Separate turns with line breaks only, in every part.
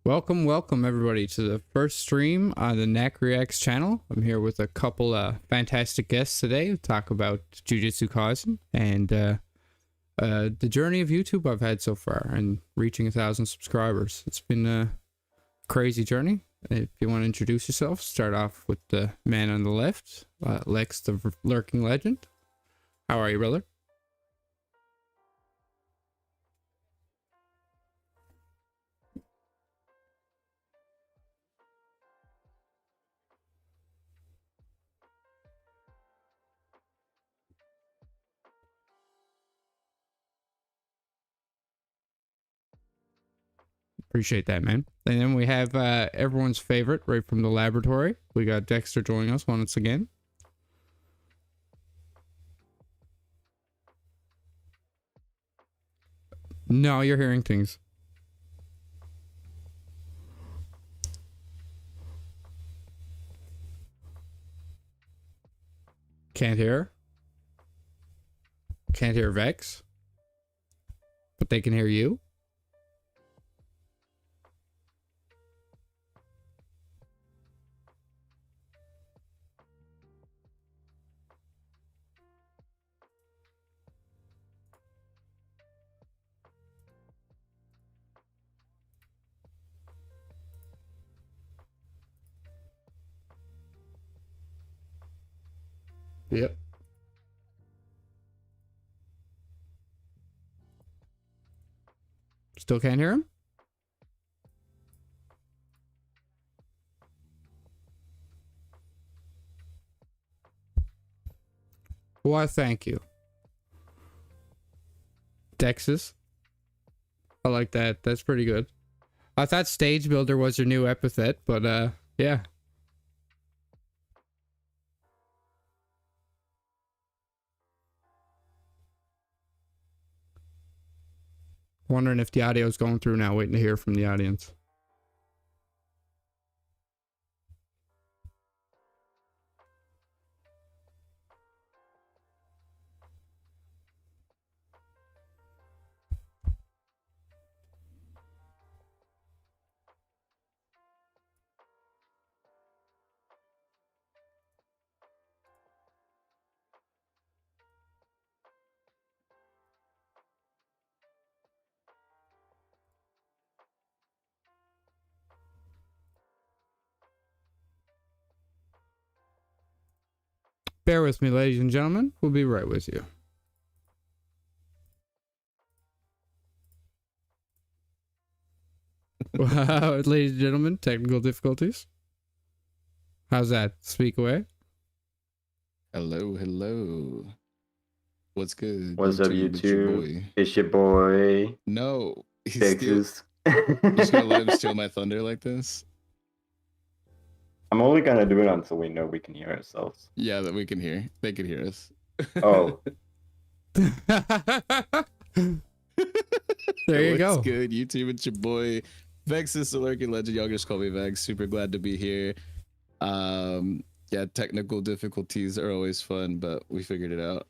Welcome everybody to the first stream on the Knack Reacts channel. I'm here with a couple fantastic guests today to talk about Jujutsu Kaisen and the journey of YouTube I've had so far and reaching 1,000 subscribers. It's been a crazy journey. If you want to introduce yourself, start off with the man on the left, Lex the Lurking Legend. How are you, brother? Appreciate that, man. And then we have everyone's favorite right from the laboratory. We got Dexter joining us once again. No, you're hearing things. Can't hear. Can't hear Vex. But they can hear you. Yep. Still can't hear him? Why, thank you. Dexus. I like that. That's pretty good. I thought stage builder was your new epithet, but yeah. Wondering if the audio is going through now, waiting to hear from the audience. Bear with me, ladies and gentlemen. We'll be right with you. Wow, ladies and gentlemen, technical difficulties. How's that? Speak away.
Hello. What's good?
What's up, YouTube? It's your boy.
No,
Texas.
You just gonna let him steal my thunder like this?
I'm only gonna do it until we know we can hear ourselves.
Yeah, that we can hear. They can hear us.
Oh.
There you go.
What's good, YouTube? It's your boy Vexus, the Lurking Legend. Y'all just call me Vex. Super glad to be here. Yeah, technical difficulties are always fun, but we figured it out.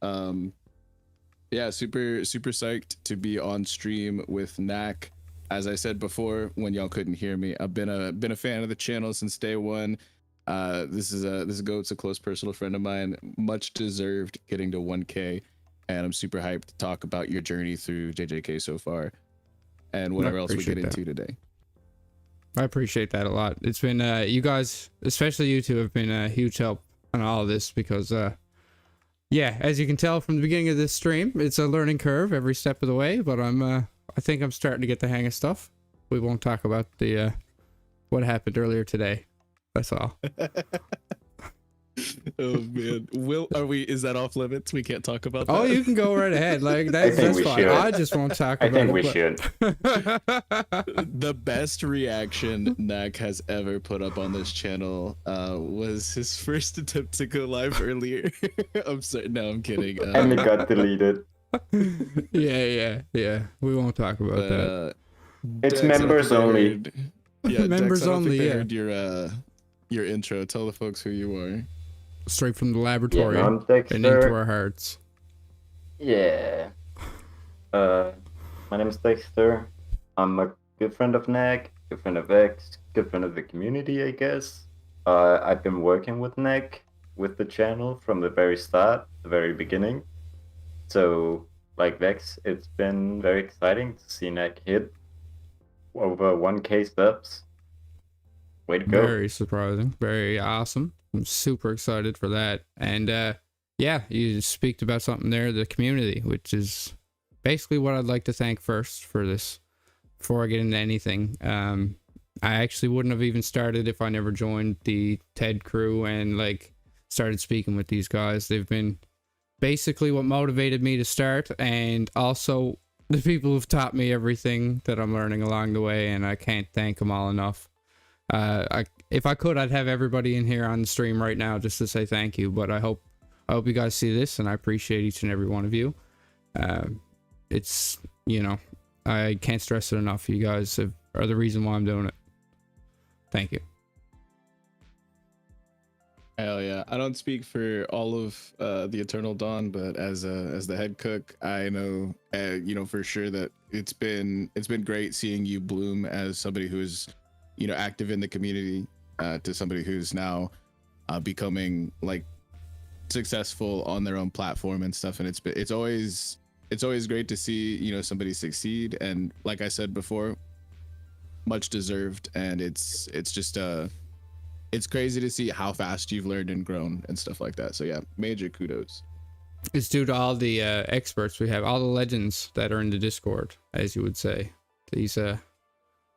Yeah, super psyched to be on stream with Knack. As I said before, when y'all couldn't hear me, I've been a fan of the channel since day one. This goat's a close personal friend of mine. Much deserved getting to 1K, and I'm super hyped to talk about your journey through JJK so far, and whatever else we get into today.
I appreciate that a lot. It's been you guys, especially you two, have been a huge help on all of this because yeah, as you can tell from the beginning of this stream, it's a learning curve every step of the way, but I think I'm starting to get the hang of stuff. We won't talk about the what happened earlier today. That's all.
Oh man, is that off limits? We can't talk about that.
Oh, you can go right ahead. Like that's fine.
Should.
I just won't talk about it.
I think we should.
The best reaction Knack has ever put up on this channel was his first attempt to go live earlier. I'm sorry. No, I'm kidding.
And it got deleted.
Yeah. We won't talk about that.
It's members only.
Yeah,
members
Dex,
only. Yeah.
Heard your intro. Tell the folks who you are.
Straight from the laboratory
I'm Dexter.
and into our hearts.
Yeah. My name is Dexter. I'm a good friend of Nick, good friend of X, good friend of the community, I guess. I've been working with Nick with the channel from the very start, the very beginning. So, like Vex, it's been very exciting to see Nick hit over 1K subs. Way to go.
Very surprising. Very awesome. I'm super excited for that. And yeah, you speak about something there, the community, which is basically what I'd like to thank first for this before I get into anything. I actually wouldn't have even started if I never joined the TED crew and like started speaking with these guys. They've been basically what motivated me to start, and also the people who've taught me everything that I'm learning along the way, and I can't thank them all enough. If I could, I'd have everybody in here on the stream right now just to say thank you, but I hope you guys see this, and I appreciate each and every one of you. It's, you know, I can't stress it enough. You guys are the reason why I'm doing it. Thank you.
Hell yeah! I don't speak for all of the Eternal Dawn, but as the head cook, I know you know for sure that it's been great seeing you bloom as somebody who is, you know, active in the community to somebody who's now becoming like successful on their own platform and stuff. And it's always great to see, you know, somebody succeed. And like I said before, much deserved. And it's just it's crazy to see how fast you've learned and grown and stuff like that. So yeah, major kudos.
It's due to all the experts we have, all the legends that are in the Discord, as you would say. These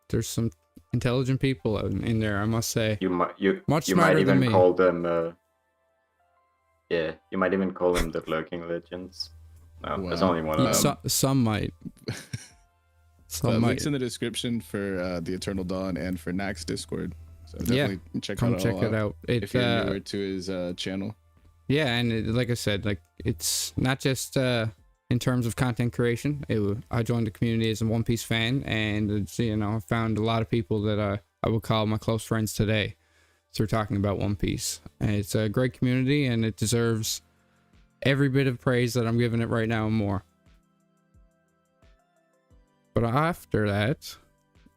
there's some intelligent people in there, I must say.
You might
smarter than me.
call them yeah, you might even call them the lurking legends. No,
Wow.
there's only one of them.
Some might. Some might.
Links in the description for the Eternal Dawn and for Nack's Discord. So
Yeah,
definitely check
come
it
check it out.
if you're newer to his channel.
Yeah, and like I said, like it's not just in terms of content creation. I joined the community as a One Piece fan, and it's, you know, I found a lot of people that I would call my close friends today through talking about One Piece. And it's a great community, and it deserves every bit of praise that I'm giving it right now and more. But after that,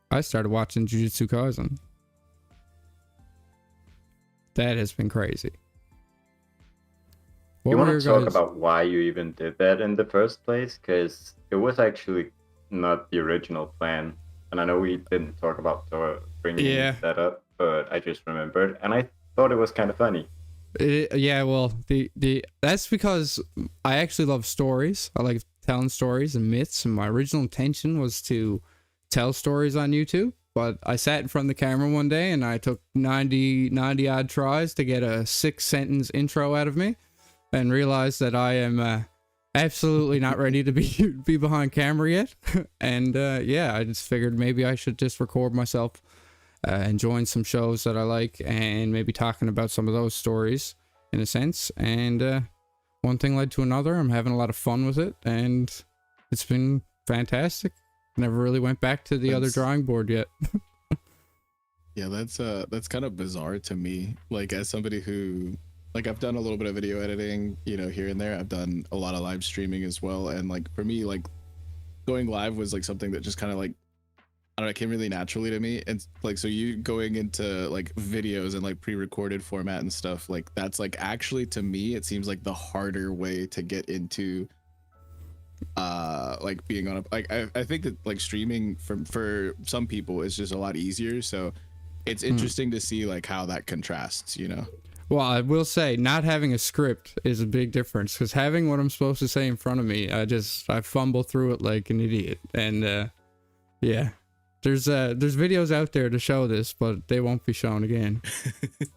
I started watching Jujutsu Kaisen. That has been crazy.
You
were
want
your
to talk
guys-
about why you even did that in the first place? Because it was actually not the original plan. And I know we didn't talk about bringing
Yeah.
that up, but I just remembered. And I thought it was kind of funny.
Yeah, well, the that's because I actually love stories. I like telling stories and myths, and my original intention was to tell stories on YouTube. But I sat in front of the camera one day, and I took 90 odd tries to get a 6-sentence intro out of me, and realized that I am absolutely not ready to be behind camera yet. And yeah, I just figured maybe I should just record myself and join some shows that I like, and maybe talking about some of those stories in a sense. And one thing led to another. I'm having a lot of fun with it, and it's been fantastic. Never really went back to the other drawing board yet.
Yeah, that's kind of bizarre to me. Like, as somebody who, like, I've done a little bit of video editing, you know, here and there. I've done a lot of live streaming as well, and like for me, like going live was like something that just kind of like, I don't know, it came really naturally to me. And like, so you going into like videos and like pre-recorded format and stuff, like that's like actually to me it seems like the harder way to get into like being on a, like I think that like streaming for some people is just a lot easier. So it's interesting to see like how that contrasts, you know.
Well, I will say not having a script is a big difference, because having what I'm supposed to say in front of me, I fumble through it like an idiot. And yeah, there's videos out there to show this, but they won't be shown again.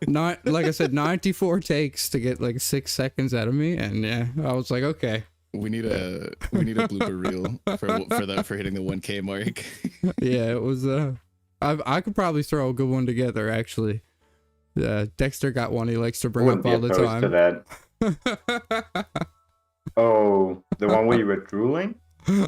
Not, like I said, 94 takes to get like 6 seconds out of me, and yeah, I was like, okay.
We need a blooper reel for hitting the 1K mark.
Yeah, it was I could probably throw a good one together, actually. Dexter got one he likes to bring up all the time.
To that. Oh, the one where you were drooling?
Oh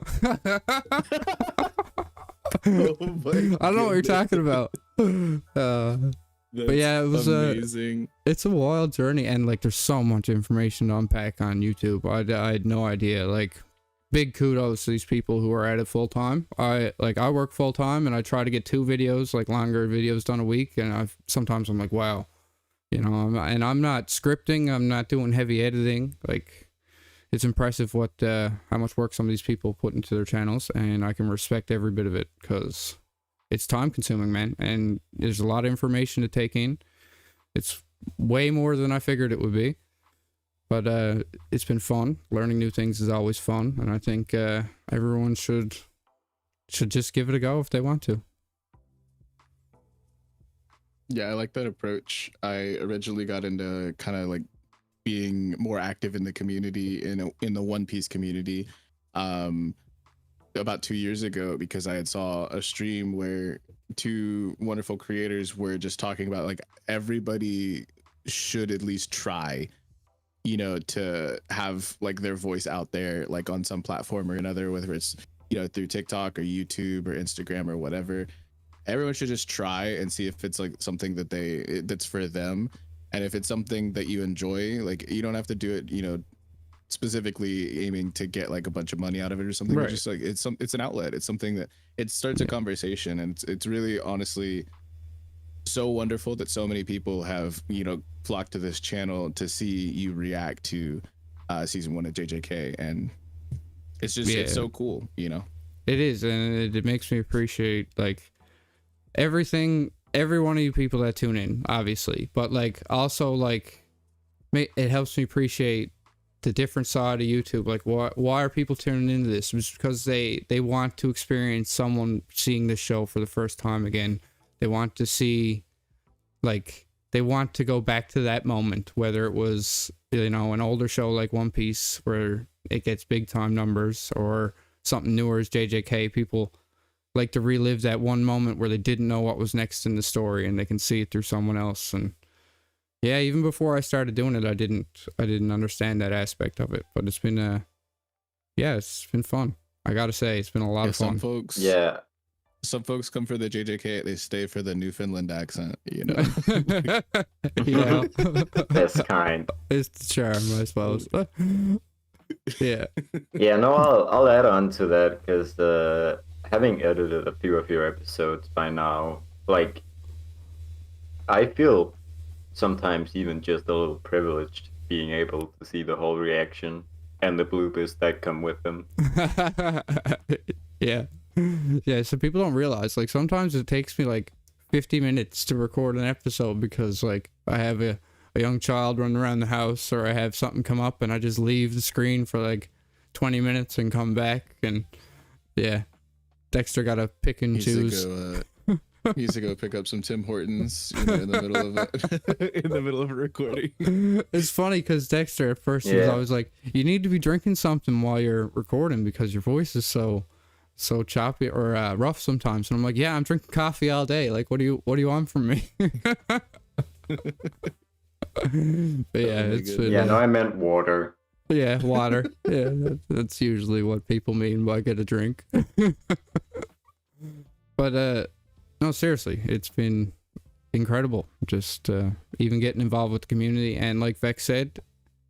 my
I don't know what you're talking about. But yeah, it was
amazing.
It's a wild journey, and like there's so much information to unpack on YouTube. I had no idea. Like big kudos to these people who are at it full time. I work full time and I try to get 2 videos, like longer videos done a week, and I'm like, wow, you know, I'm not scripting, I'm not doing heavy editing. Like, it's impressive what how much work some of these people put into their channels, and I can respect every bit of it because it's time consuming, man, and there's a lot of information to take in. It's way more than I figured it would be. But it's been fun. Learning new things is always fun, and I think everyone should just give it a go if they want to.
Yeah, I like that approach. I originally got into kind of like being more active in the community, in the One Piece community, about 2 years ago, because I had saw a stream where 2 wonderful creators were just talking about like everybody should at least try, you know, to have like their voice out there, like on some platform or another, whether it's, you know, through TikTok or YouTube or Instagram or whatever. Everyone should just try and see if it's like something that's for them. And if it's something that you enjoy, like you don't have to do it, you know, specifically aiming to get like a bunch of money out of it or something.
Right.
But just like it's an outlet. It's something that it starts a conversation, and it's really honestly so wonderful that so many people have, you know, flocked to this channel to see you react to season 1 of JJK, and it's just it's so cool, you know.
It is, and it makes me appreciate like everything, every one of you people that tune in, obviously, but like also like it helps me appreciate the different side of YouTube. Like why are people tuning into this? It's because they want to experience someone seeing this show for the first time again. They want to see, like, they want to go back to that moment, whether it was, you know, an older show like One Piece where it gets big time numbers, or something newer as JJK. People like to relive that one moment where they didn't know what was next in the story and they can see it through someone else. And yeah, even before I started doing it, I didn't understand that aspect of it, but it's been it's been fun. I gotta say, it's been a lot of fun.
Some folks come for the JJK, they stay for the Newfoundland accent, you know.
Yeah.
Best kind.
It's the charm, I suppose. Yeah.
Yeah, no, I'll add on to that, because having edited a few of your episodes by now, like, I feel sometimes even just a little privileged being able to see the whole reaction and the bloopers that come with them.
Yeah. Yeah, so people don't realize, like, sometimes it takes me like 50 minutes to record an episode because, like, I have a young child running around the house, or I have something come up and I just leave the screen for like 20 minutes and come back. And yeah, Dexter got to pick and choose.
He used to go pick up some Tim Hortons, you know, in the middle of a recording.
It's funny because Dexter at first was always like, you need to be drinking something while you're recording because your voice is so choppy or rough sometimes. And I'm like, yeah, I'm drinking coffee all day. Like, what do you want from me? But yeah, it's been,
no, I meant water.
Yeah, water. Yeah, that's usually what people mean by get a drink. But no, seriously, it's been incredible. Just even getting involved with the community, and like Vex said,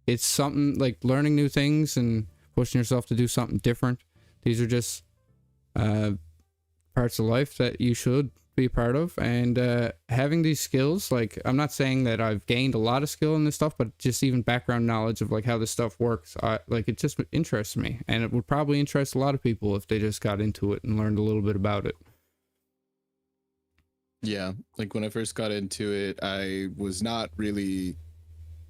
it's something like learning new things and pushing yourself to do something different. These are just parts of life that you should be a part of, and having these skills, like, I'm not saying that I've gained a lot of skill in this stuff, but just even background knowledge of like how this stuff works, like, it just interests me, and it would probably interest a lot of people if they just got into it and learned a little bit about it.
Yeah, like when I first got into it, I was not really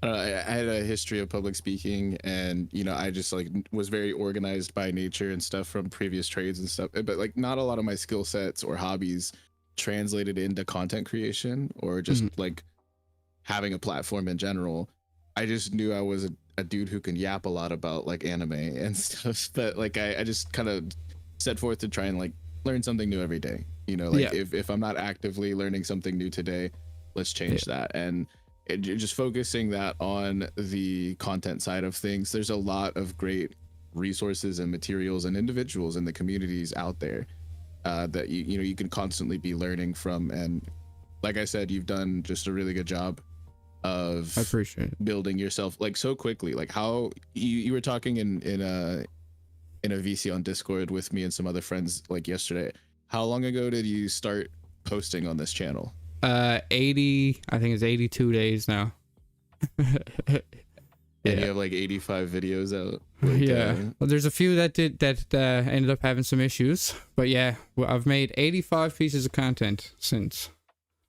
I had a history of public speaking, and, you know, I just like was very organized by nature and stuff from previous trades and stuff, but like not a lot of my skill sets or hobbies translated into content creation or just like having a platform in general. I just knew I was a dude who can yap a lot about like anime and stuff, but like I just kind of set forth to try and like learn something new every day, you know, like if I'm not actively learning something new today, let's change that. And just focusing that on the content side of things, there's a lot of great resources and materials and individuals in the communities out there that you know you can constantly be learning from. And like I said, you've done just a really good job of
I appreciate it.
Building yourself like so quickly. Like how you were talking in in a VC on Discord with me and some other friends like yesterday. How long ago did you start posting on this channel?
80, I think it's 82 days now.
And you have like 85 videos out. Like,
Yeah. Well, there's a few that ended up having some issues, but yeah, well, I've made 85 pieces of content since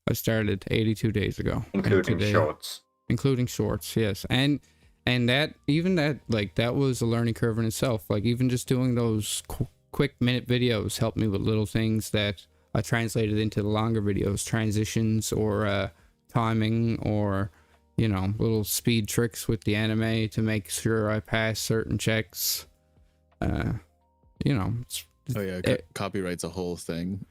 I started 82 days ago,
including shorts.
Including shorts, yes. And that that was a learning curve in itself. Like even just doing those quick minute videos helped me with little things that I translated into the longer videos, transitions or timing or, you know, little speed tricks with the anime to make sure I pass certain checks. You know.
Oh yeah, copyright's a whole thing.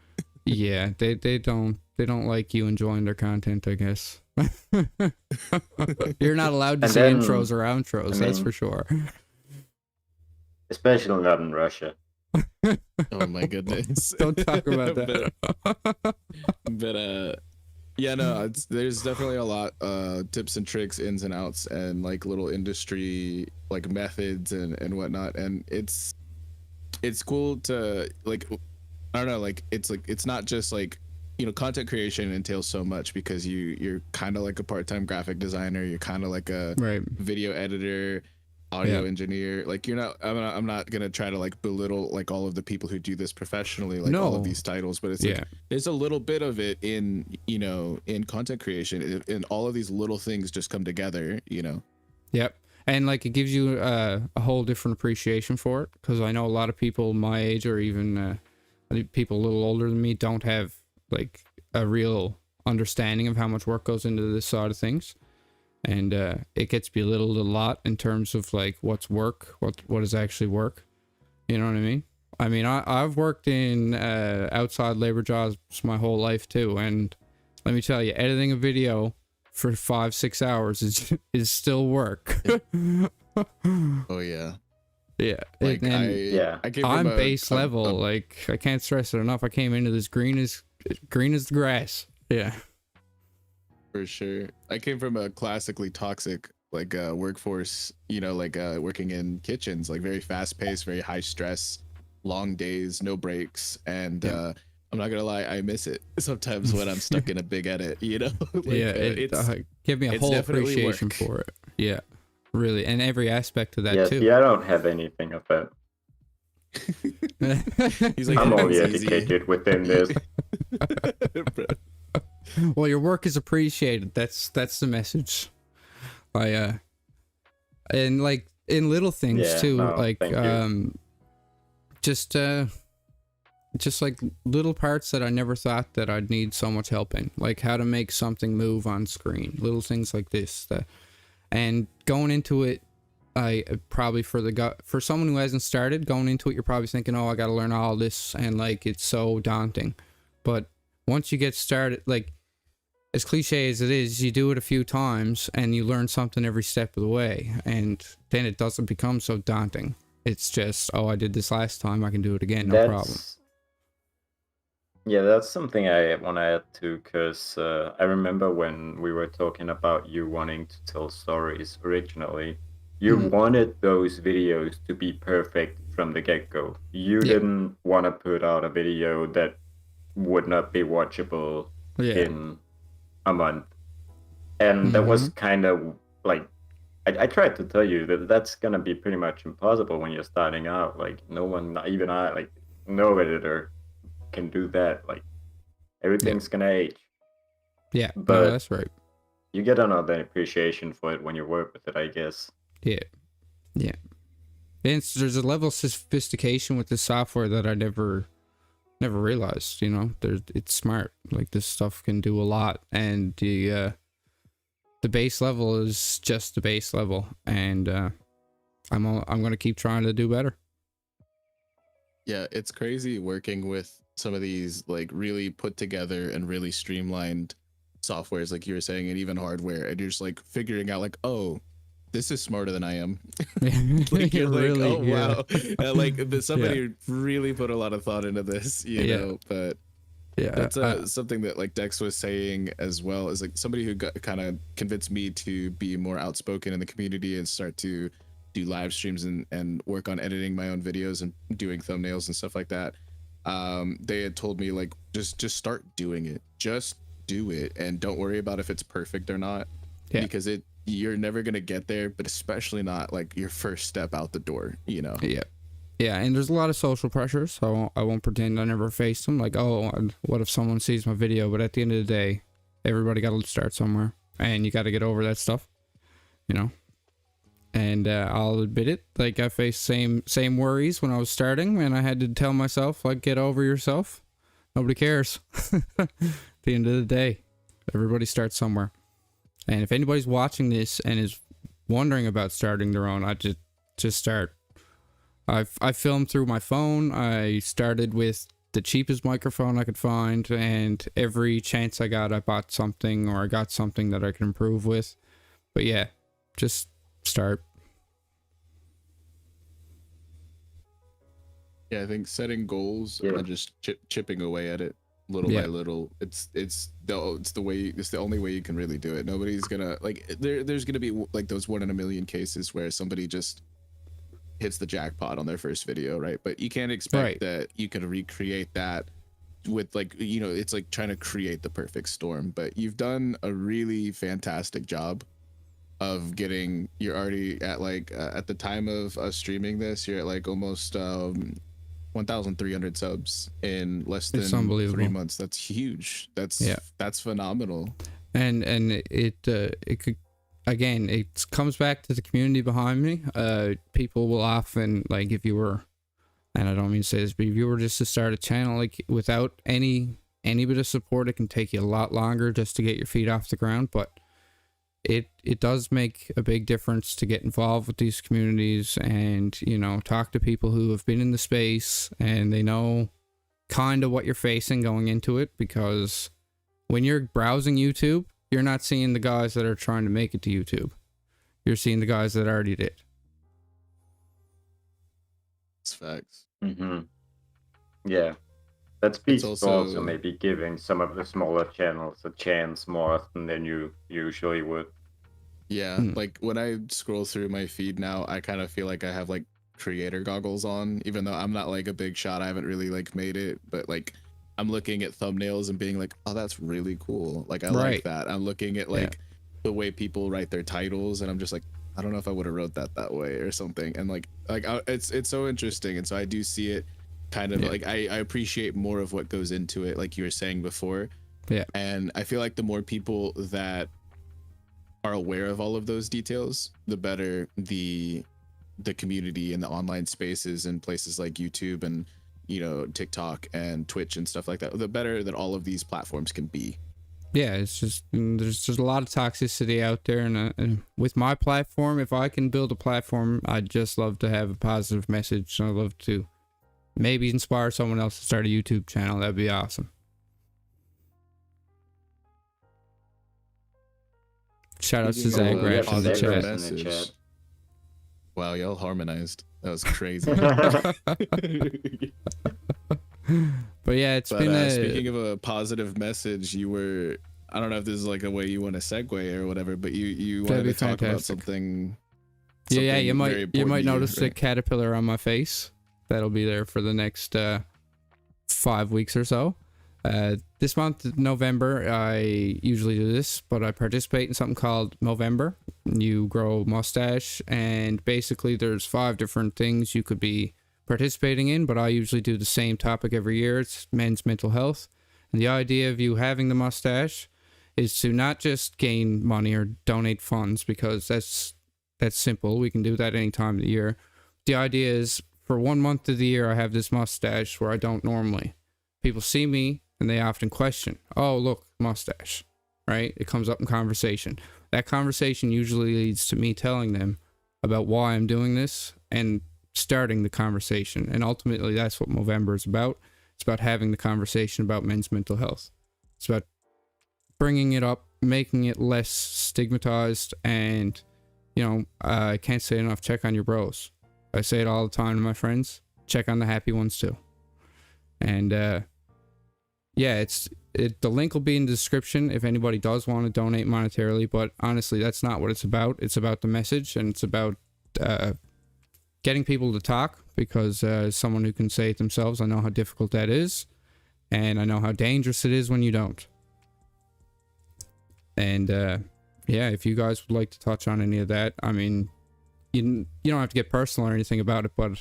Yeah, they don't like you enjoying their content, I guess. You're not allowed to see intros or outros, that's for sure.
Especially not in Russia.
Oh my goodness.
Don't talk about that.
but yeah, no, there's definitely a lot tips and tricks, ins and outs, and like little industry like methods and whatnot. And it's cool to like, I don't know, like it's not just like, you know, content creation entails so much because you're kind of like a part-time graphic designer, you're kind of like a video editor, audio engineer. Like I'm not gonna try to like belittle like all of the people who do this professionally, like all of these titles, but it's like there's a little bit of it in, you know, in content creation, and all of these little things just come together, you know.
Yep. And like it gives you a whole different appreciation for it, because I know a lot of people my age or even people a little older than me don't have like a real understanding of how much work goes into this side of things. And it gets belittled a lot in terms of like what's work, what is actually work. You know what I mean? I mean, I've worked in outside labor jobs my whole life too, and let me tell you, editing a video for 5-6 hours is still work.
Oh yeah.
Yeah.
Like
I'm base level. Like I can't stress it enough. I came into this green as the grass. Yeah.
For sure. I came from a classically toxic like workforce, you know, like working in kitchens, like very fast paced, very high stress, long days, no breaks. And I'm not gonna lie, I miss it sometimes when I'm stuck in a big edit, you know. Like,
give me a whole appreciation for it. Yeah, really, and every aspect of that too.
Yeah, I don't have anything of that.
He's like,
I'm only educated within this.
Well, your work is appreciated. That's the message. And like in little things too, like just like little parts that I never thought that I'd need so much help in, like how to make something move on screen, little things like this. And going into it, I probably for someone who hasn't started, going into it, you're probably thinking, oh, I got to learn all this, and like it's so daunting. But once you get started, like as cliche as it is, you do it a few times and you learn something every step of the way, and then it doesn't become so daunting. It's just, oh, I did this last time, I can do it again, no problem.
Yeah, that's something I want to add to, because I remember when we were talking about you wanting to tell stories originally, you wanted those videos to be perfect from the get-go. You didn't want to put out a video that would not be watchable in a month. And that was kind of like, I tried to tell you that that's going to be pretty much impossible when you're starting out. Like no one, not even I, like no editor can do that. Like everything's gonna age.
Yeah,
but
no, that's right.
You get another appreciation for it when you work with it, I guess.
Yeah. And there's a level of sophistication with this software that I never realized. You know, it's smart. Like this stuff can do a lot, and the base level is just the base level, and I'm gonna keep trying to do better.
Yeah, it's crazy working with some of these like really put together and really streamlined softwares, like you were saying, and even hardware, and you're just like figuring out like, oh, this is smarter than I am. Like you're like, really, oh wow, like somebody really put a lot of thought into this, you know. But that's something that like Dex was saying as well, is like somebody who kind of convinced me to be more outspoken in the community and start to do live streams and work on editing my own videos and doing thumbnails and stuff like that, they had told me like just start doing it, just do it, and don't worry about if it's perfect or not, because you're never gonna get there, but especially not like your first step out the door, you know.
Yeah, and there's a lot of social pressures, so I won't pretend I never faced them. Like, oh, what if someone sees my video? But at the end of the day, everybody got to start somewhere, and you got to get over that stuff, you know. And I'll admit it, like I faced same worries when I was starting, and I had to tell myself, like, get over yourself. Nobody cares. At the end of the day, everybody starts somewhere. And if anybody's watching this and is wondering about starting their own, I just start. I filmed through my phone. I started with the cheapest microphone I could find, and every chance I got, I bought something, or I got something that I could improve with. But yeah, just start.
Yeah, I think setting goals and just chipping away at it little by little. It's the only way you can really do it. Nobody's gonna like there's gonna be like those 1 in a million cases where somebody just hits the jackpot on their first video, right? But you can't expect that you can recreate that with like, you know, it's like trying to create the perfect storm. But you've done a really fantastic job of getting, you're already at like at the time of us streaming this, you're at like almost 1,300 subs in less than 3 months. That's huge. That's phenomenal. And
it could, again, it comes back to the community behind me. People will often, like, if you were, and I don't mean to say this, but if you were just to start a channel, like, without any bit of support, it can take you a lot longer just to get your feet off the ground. But it does make a big difference to get involved with these communities and, you know, talk to people who have been in the space and they know kind of what you're facing going into it, because when you're browsing YouTube, you're not seeing the guys that are trying to make it to YouTube. You're seeing the guys that already did.
It's facts.
Mm-hmm. Yeah. That speaks also maybe giving some of the smaller channels a chance more often than you usually would.
Yeah, like when I scroll through my feed now, I kind of feel like I have like creator goggles on, even though I'm not like a big shot. I haven't really like made it, but like I'm looking at thumbnails and being like, oh, that's really cool. Like I like that. I'm looking at like the way people write their titles, and I'm just like, I don't know if I would have wrote that way or something. And like it's so interesting. And so I do see it kind of like I appreciate more of what goes into it, like you were saying before. Yeah. And I feel like the more people that are aware of all of those details, the better the community and the online spaces and places like YouTube and, you know, TikTok and Twitch and stuff like that, the better that all of these platforms can be.
Yeah, it's just, there's a lot of toxicity out there, and with my platform, if I can build a platform, I'd just love to have a positive message, and I'd love to maybe inspire someone else to start a YouTube channel. That'd be awesome. Shout out to Zach Rash in the chat.
Wow, y'all harmonized. That was crazy.
But yeah, it's been
speaking of a positive message, you were, I don't know if this is like a way you want to segue or whatever, but you wanted to talk about something.
Yeah, you might notice a caterpillar on my face. That'll be there for the next 5 weeks or so. This month, November, I usually do this, but I participate in something called Movember. You grow a mustache, and basically there's 5 different things you could be participating in, but I usually do the same topic every year. It's men's mental health. And the idea of you having the mustache is to not just gain money or donate funds, because that's simple. We can do that any time of the year. The idea is, for 1 month of the year, I have this mustache where I don't normally. People see me and they often question, oh, look, mustache, right? It comes up in conversation. That conversation usually leads to me telling them about why I'm doing this and starting the conversation. And ultimately, that's what Movember is about. It's about having the conversation about men's mental health. It's about bringing it up, making it less stigmatized, and, you know, I can't say enough, check on your bros. I say it all the time to my friends. Check on the happy ones too. And yeah, the link will be in the description if anybody does want to donate monetarily. But honestly, that's not what it's about. It's about the message, and it's about getting people to talk, because as someone who can say it themselves, I know how difficult that is, and I know how dangerous it is when you don't. And yeah, if you guys would like to touch on any of that, I mean, you don't have to get personal or anything about it, but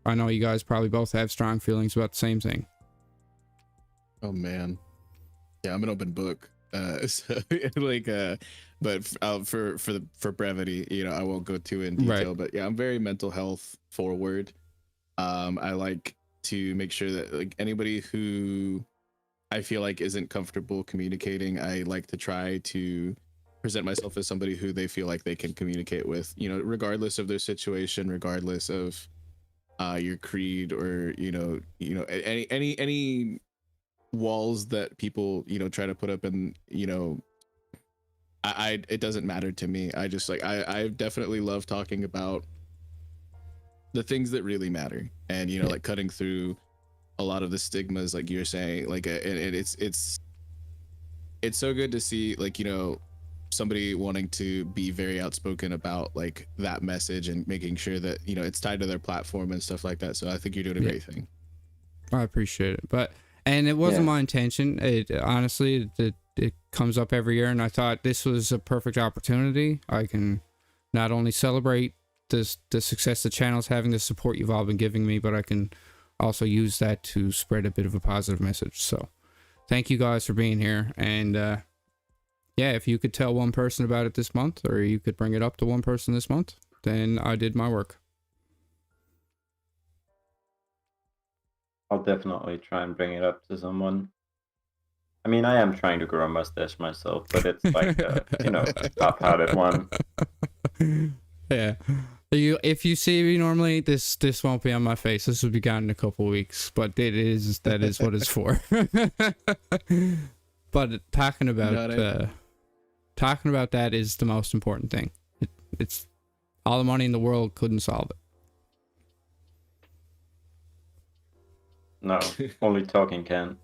I know you guys probably both have strong feelings about the same thing.
Oh man, yeah, I'm an open book. So like, but for brevity, you know, I won't go too in detail.
Right.
But yeah, I'm very mental health forward. I like to make sure that like anybody who I feel like isn't comfortable communicating, I like to try to present myself as somebody who they feel like they can communicate with, you know, regardless of their situation, regardless of your creed, or you know any walls that people, you know, try to put up. And you know, I it doesn't matter to me. I just like I definitely love talking about the things that really matter, and you know, like cutting through a lot of the stigmas, like you're saying, like and it's so good to see, like, you know, somebody wanting to be very outspoken about like that message and making sure that, you know, it's tied to their platform and stuff like that. So I think you're doing a great thing.
I appreciate it. And it wasn't my intention. It honestly, it comes up every year, and I thought this was a perfect opportunity. I can not only celebrate the success the channel's having, the support you've all been giving me, but I can also use that to spread a bit of a positive message. So thank you guys for being here. And yeah, if you could tell one person about it this month, or you could bring it up to one person this month, then I did my work.
I'll definitely try and bring it up to someone. I mean, I am trying to grow a mustache myself, but it's like a, you know, half-hearted one.
Yeah. If you see me normally, this won't be on my face. This will be gone in a couple weeks, but that is what it's for. But talking about that is the most important thing. It's all the money in the world couldn't solve it.
No, only talking can.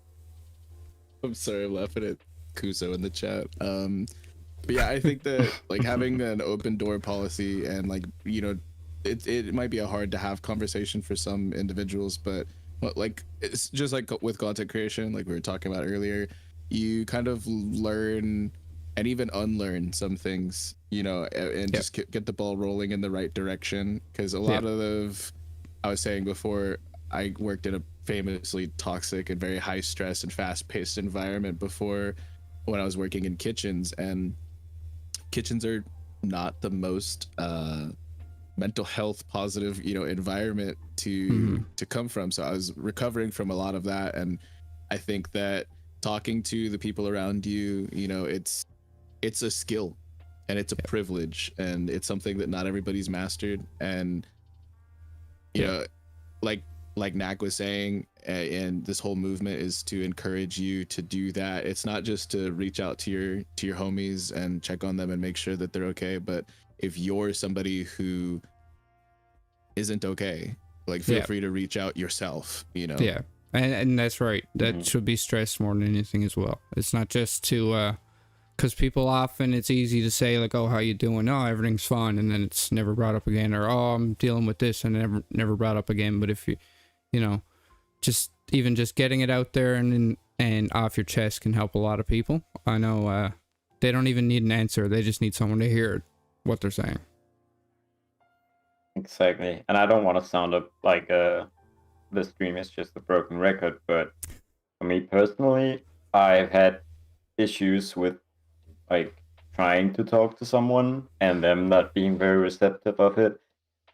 I'm sorry, I'm laughing at Kuso in the chat. But yeah, I think that like having an open door policy, and like, you know, it might be a hard to have conversation for some individuals, but like it's just like with content creation, like we were talking about earlier, you kind of learn and even unlearn some things, you know, and just get the ball rolling in the right direction. Because a lot of, I was saying before, I worked in a famously toxic and very high stress and fast paced environment before, when I was working in kitchens, and kitchens are not the most mental health positive, you know, environment to come from. So I was recovering from a lot of that, and I think that talking to the people around you, you know, it's a skill, and it's a privilege, and it's something that not everybody's mastered. And you know, like Nak was saying, and this whole movement is to encourage you to do that. It's not just to reach out to your homies and check on them and make sure that they're okay, but if you're somebody who isn't okay, like feel free to reach out yourself, you know.
And that's right, that should be stressed more than anything as well. It's not just to because people often, it's easy to say like, oh, how you doing? Oh, everything's fine, and then it's never brought up again. Or oh, I'm dealing with this, and never brought up again. But if you know, just getting it out there and off your chest can help a lot of people. I know they don't even need an answer. They just need someone to hear what they're saying.
Exactly. And I don't want to sound like the stream is just a broken record, but for me personally, I've had issues with like trying to talk to someone and them not being very receptive of it.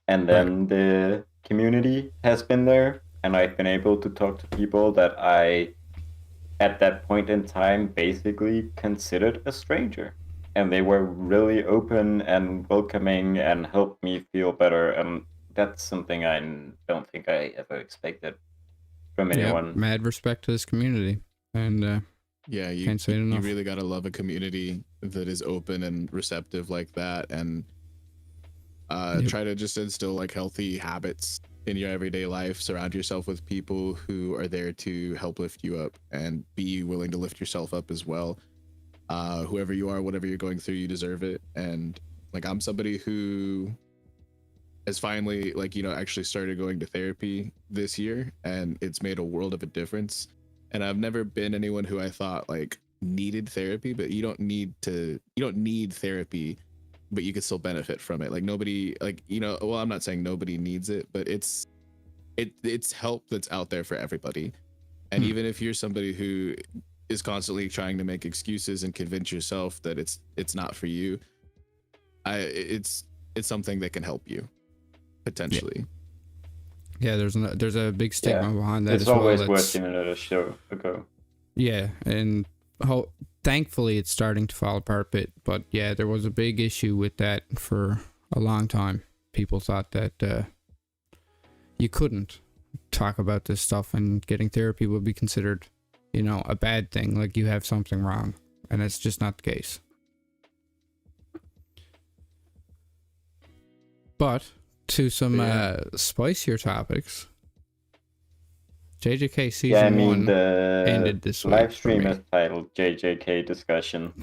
And then the community has been there, and I've been able to talk to people that I, at that point in time, basically considered a stranger. And they were really open and welcoming and helped me feel better. And that's something I don't think I ever expected from anyone.
Mad respect to this community. And
you
can't say it enough.
You really gotta love a community that is open and receptive like that, and try to just instill like healthy habits in your everyday life. Surround yourself with people who are there to help lift you up, and be willing to lift yourself up as well. Whoever you are, whatever you're going through, you deserve it. And like, I'm somebody who has finally like actually started going to therapy this year, and it's made a world of a difference. And I've never been anyone who I thought like needed therapy, but you don't need therapy, but you could still benefit from it. Like nobody, like well, I'm not saying nobody needs it, but it's help that's out there for everybody. And even if you're somebody who is constantly trying to make excuses and convince yourself that it's not for you, it's something that can help you potentially.
Yeah, there's a big stigma behind that
it's
as well.
always worth giving it a show a go.
Yeah, and thankfully it's starting to fall apart a bit. But yeah, there was a big issue with that for a long time. People thought that you couldn't talk about this stuff, and getting therapy would be considered, a bad thing, like you have something wrong, and it's just not the case. But to some spicier topics, JJK season 1 ended this week.
Live stream is titled JJK discussion.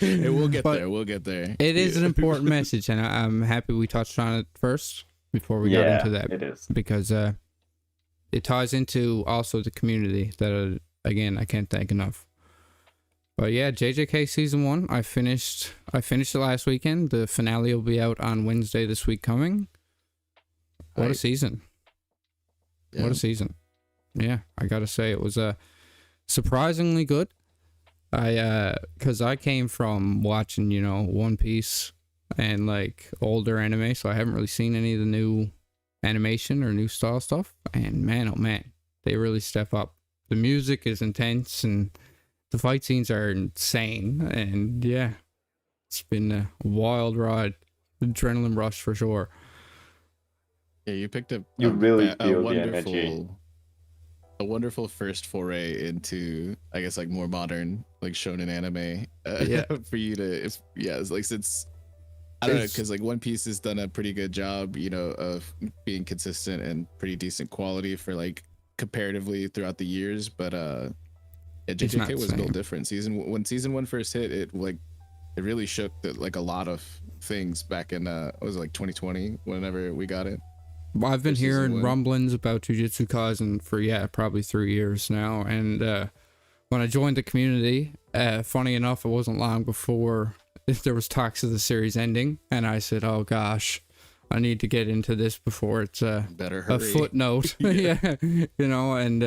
We'll get there. We'll get there.
It is an important message, and I'm happy we touched on it first before we got into that.
It is.
Because it ties into also the community that, again, I can't thank enough. But yeah, JJK season 1, I finished it last weekend. The finale will be out on Wednesday this week coming. What a season. Yeah. What a season. Yeah, I gotta say, it was surprisingly good. Because I came from watching, One Piece and like older anime, so I haven't really seen any of the new animation or new style stuff. And man, oh man, they really step up. The music is intense, and the fight scenes are insane. And yeah, it's been a wild ride, adrenaline rush for sure.
Yeah, you picked up
you really feel the energy.
A wonderful first foray into, I guess, like more modern, like shonen anime. For you to, it's like, since I don't know, because like One Piece has done a pretty good job, of being consistent and pretty decent quality for like comparatively throughout the years. But JJK was a little different. When season 1 first hit, it really shook like a lot of things back in what was it, like 2020, whenever we got it.
Well, I've been hearing rumblings about Jujutsu Kaisen for probably 3 years now, and when I joined the community, funny enough, it wasn't long before there was talks of the series ending, and I said, "Oh gosh, I need to get into this before it's a footnote." Yeah, and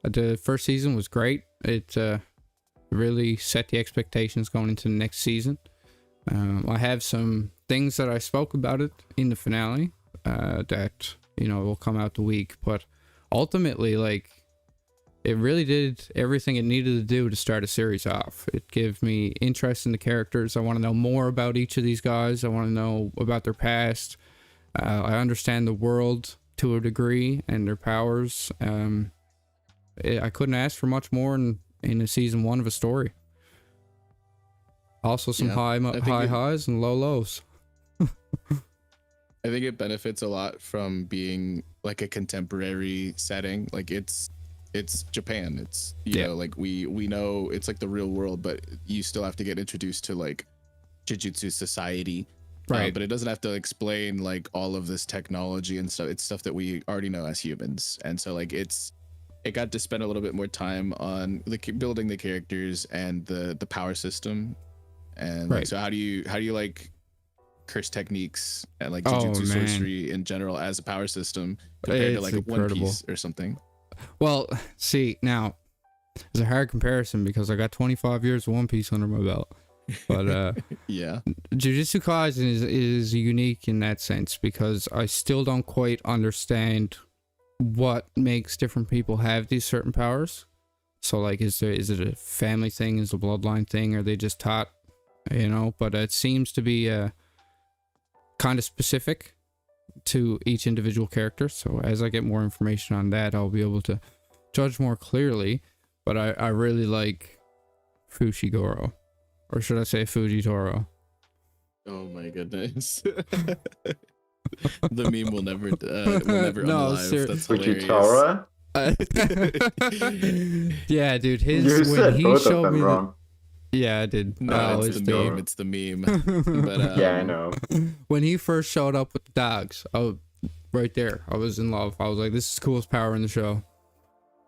the first season was great. It really set the expectations going into the next season. I have some things that I spoke about it in the finale. That will come out the week, but ultimately, like, it really did everything it needed to do to start a series off. It gave me interest in the characters. I want to know more about each of these guys. I want to know about their past. I understand the world to a degree and their powers. I couldn't ask for much more in a season 1 of a story. Also, some high highs and low lows.
I think it benefits a lot from being like a contemporary setting. Like it's Japan. It's like we know it's like the real world, but you still have to get introduced to like Jujutsu society,
right?
But it doesn't have to explain like all of this technology and stuff. It's stuff that we already know as humans, and so like it got to spend a little bit more time on building the characters and the power system, and like, so how do you like curse techniques and like Jujutsu sorcery in general as a power system compared to like incredible. One Piece or something?
Well, see, now it's a hard comparison because I got 25 years of One Piece under my belt, but Jujutsu Kaisen is unique in that sense because I still don't quite understand what makes different people have these certain powers. So like, is it a family thing? Is it a bloodline thing? Are they just taught? But it seems to be kind of specific to each individual character. So as I get more information on that, I'll be able to judge more clearly. But I really like Fushiguro, or should I say Fujitoro?
Oh my goodness. The meme will never unalive. That's hilarious.
Yeah, dude.
You said both of them wrong.
Yeah, I did. I
No,
always
it's the
do.
meme. It's the meme. But
Yeah, I know.
When he first showed up with the dogs, I was right there. I was in love. I was like, this is the coolest power in the show.